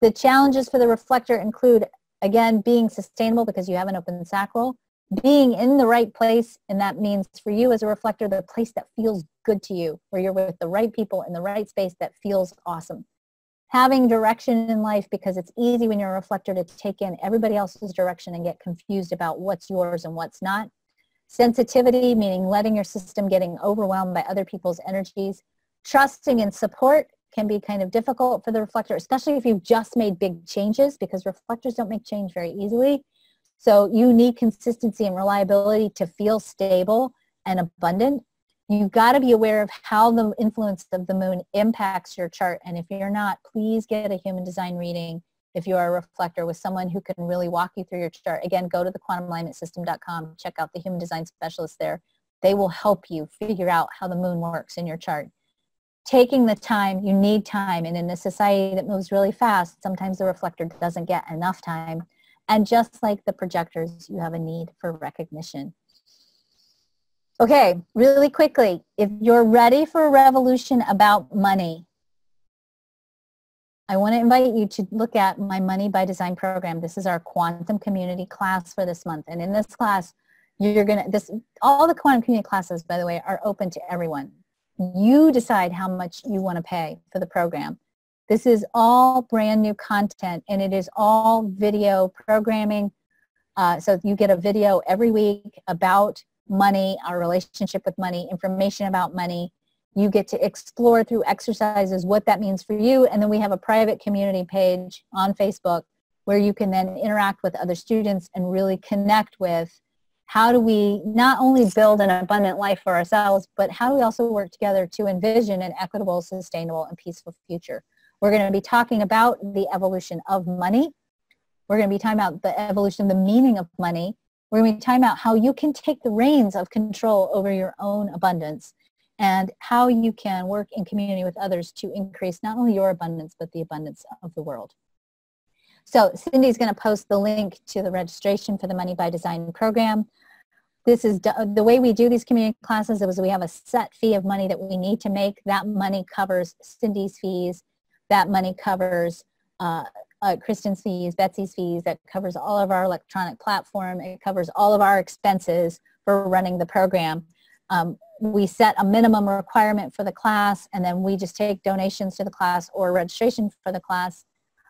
The challenges for the reflector include, again, being sustainable because you have an open sacral, being in the right place, and that means for you as a reflector, the place that feels good to you, where you're with the right people in the right space that feels awesome. Having direction in life, because it's easy when you're a reflector to take in everybody else's direction and get confused about what's yours and what's not. Sensitivity, meaning letting your system getting overwhelmed by other people's energies. Trusting and support can be kind of difficult for the reflector, especially if you've just made big changes, because reflectors don't make change very easily. So you need consistency and reliability to feel stable and abundant. You've got to be aware of how the influence of the moon impacts your chart. And if you're not, please get a human design reading if you are a reflector with someone who can really walk you through your chart. Again, go to the quantumalignmentsystem.com, check out the human design specialist there. They will help you figure out how the moon works in your chart. Taking the time, you need time. And in a society that moves really fast, sometimes the reflector doesn't get enough time. And just like the projectors, you have a need for recognition. Okay, really quickly, if you're ready for a revolution about money, I want to invite you to look at my Money by Design program. This is our quantum community class for this month. And in this class, you're going to, all the quantum community classes, by the way, are open to everyone. You decide how much you want to pay for the program. This is all brand new content, and it is all video programming. So you get a video every week about money, our relationship with money, information about money. You get to explore through exercises what that means for you. And then we have a private community page on Facebook where you can then interact with other students and really connect with how do we not only build an abundant life for ourselves, but how do we also work together to envision an equitable, sustainable, and peaceful future. We're going to be talking about the evolution of money. We're going to be talking about the evolution of the meaning of money. We're going to be talking about how you can take the reins of control over your own abundance and how you can work in community with others to increase not only your abundance, but the abundance of the world. So Cindy's going to post the link to the registration for the Money by Design program. This is the way we do these community classes is we have a set fee of money that we need to make. That money covers Cindy's fees. That money covers Kristen's fees, Betsy's fees. That covers all of our electronic platform. It covers all of our expenses for running the program. We set a minimum requirement for the class, and then we just take donations to the class or registration for the class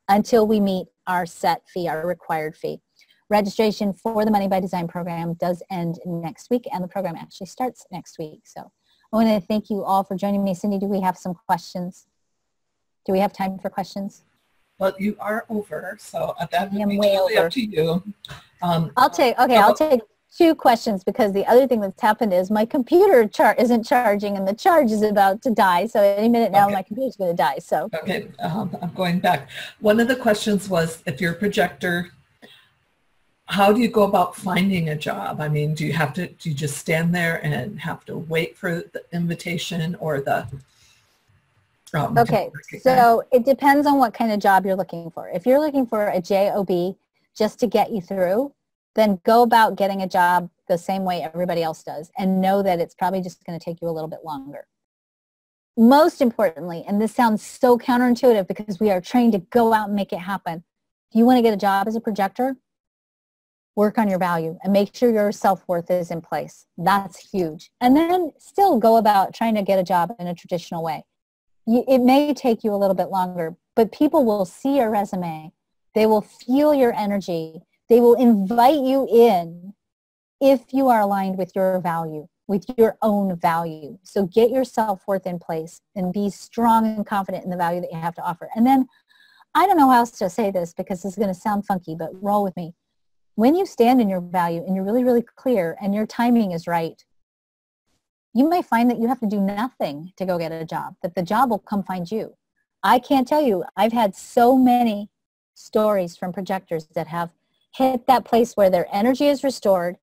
until we meet our set fee, our required fee. Registration for the Money by Design program does end next week, and the program actually starts next week. So I want to thank you all for joining me. Cindy, do we have some questions? Do we have time for questions? Well, you are over, so that would be totally up to you. I'll take 2 questions, because the other thing that's happened is my computer isn't charging, and the charge is about to die. So any minute now, my computer's going to die. So okay, I'm going back. One of the questions was, if you're a projector, how do you go about finding a job? I mean, do you just stand there and have to wait for the invitation or the okay, so it depends on what kind of job you're looking for. If you're looking for a job just to get you through, then go about getting a job the same way everybody else does, and know that it's probably just going to take you a little bit longer. Most importantly, and this sounds so counterintuitive because we are trained to go out and make it happen, if you want to get a job as a projector, work on your value and make sure your self-worth is in place. That's huge. And then still go about trying to get a job in a traditional way. It may take you a little bit longer, but people will see your resume. They will feel your energy. They will invite you in if you are aligned with your value, with your own value. So get your self-worth in place and be strong and confident in the value that you have to offer. And then, I don't know how else to say this because this is going to sound funky, but roll with me. When you stand in your value and you're really, really clear and your timing is right, you may find that you have to do nothing to go get a job, that the job will come find you. I can't tell you, I've had so many stories from projectors that have hit that place where their energy is restored,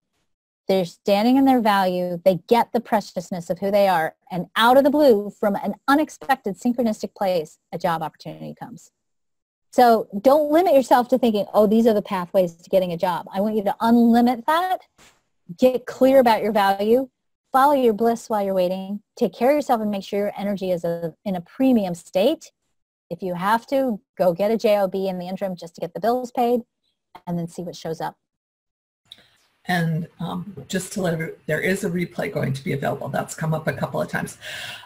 they're standing in their value, they get the preciousness of who they are, and out of the blue, from an unexpected synchronistic place, a job opportunity comes. So don't limit yourself to thinking, oh, these are the pathways to getting a job. I want you to unlimit that, get clear about your value, follow your bliss while you're waiting, take care of yourself and make sure your energy is in a premium state. If you have to, go get a job in the interim just to get the bills paid, and then see what shows up. And just to let everyone, there is a replay going to be available. That's come up a couple of times.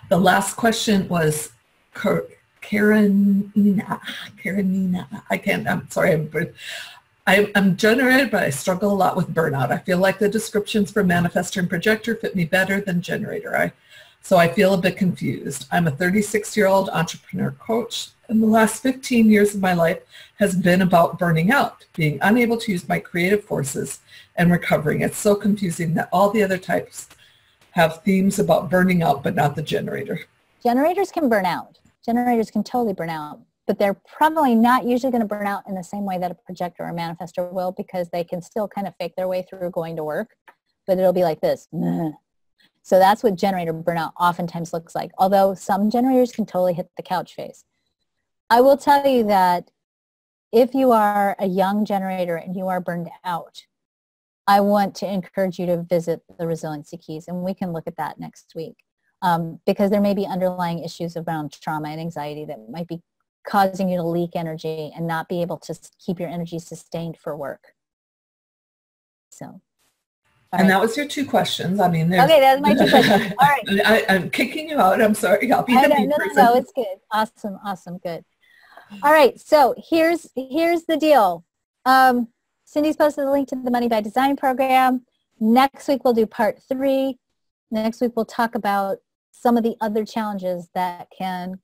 The last question was Karenina. I'm sorry, I'm generator, but I struggle a lot with burnout. I feel like the descriptions for manifestor and projector fit me better than generator. So I feel a bit confused. I'm a 36-year-old entrepreneur coach, and the last 15 years of my life has been about burning out, being unable to use my creative forces and recovering. It's so confusing that all the other types have themes about burning out, but not the generator. Generators can burn out. Generators can totally burn out, but they're probably not usually going to burn out in the same way that a projector or manifestor will, because they can still kind of fake their way through going to work, but it'll be like this. So that's what generator burnout oftentimes looks like, although some generators can totally hit the couch phase. I will tell you that if you are a young generator and you are burned out, I want to encourage you to visit the resiliency keys, and we can look at that next week, because there may be underlying issues around trauma and anxiety that might be causing you to leak energy and not be able to keep your energy sustained for work. So. And that was your 2 questions. I mean, okay, that's my 2 questions. All right. I'm kicking you out. I'm sorry. I'll be the mean person. No, it's good. Awesome, awesome, good. All right, so here's the deal. Cindy's posted the link to the Money by Design program. Next week we'll do part 3. Next week we'll talk about some of the other challenges that can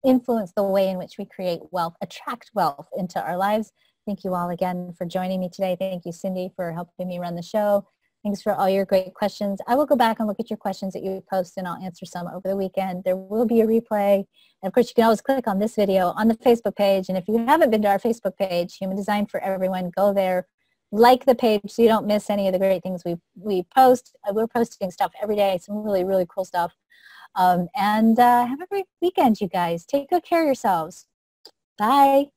influence the way in which we create wealth, attract wealth into our lives. Thank you all again for joining me today. Thank you, Cindy, for helping me run the show. Thanks for all your great questions. I will go back and look at your questions that you post, and I'll answer some over the weekend. There will be a replay. And of course, you can always click on this video on the Facebook page. And if you haven't been to our Facebook page, Human Design for Everyone, go there. Like the page so you don't miss any of the great things we post. We're posting stuff every day, some really, really cool stuff. And have a great weekend, you guys. Take good care of yourselves. Bye.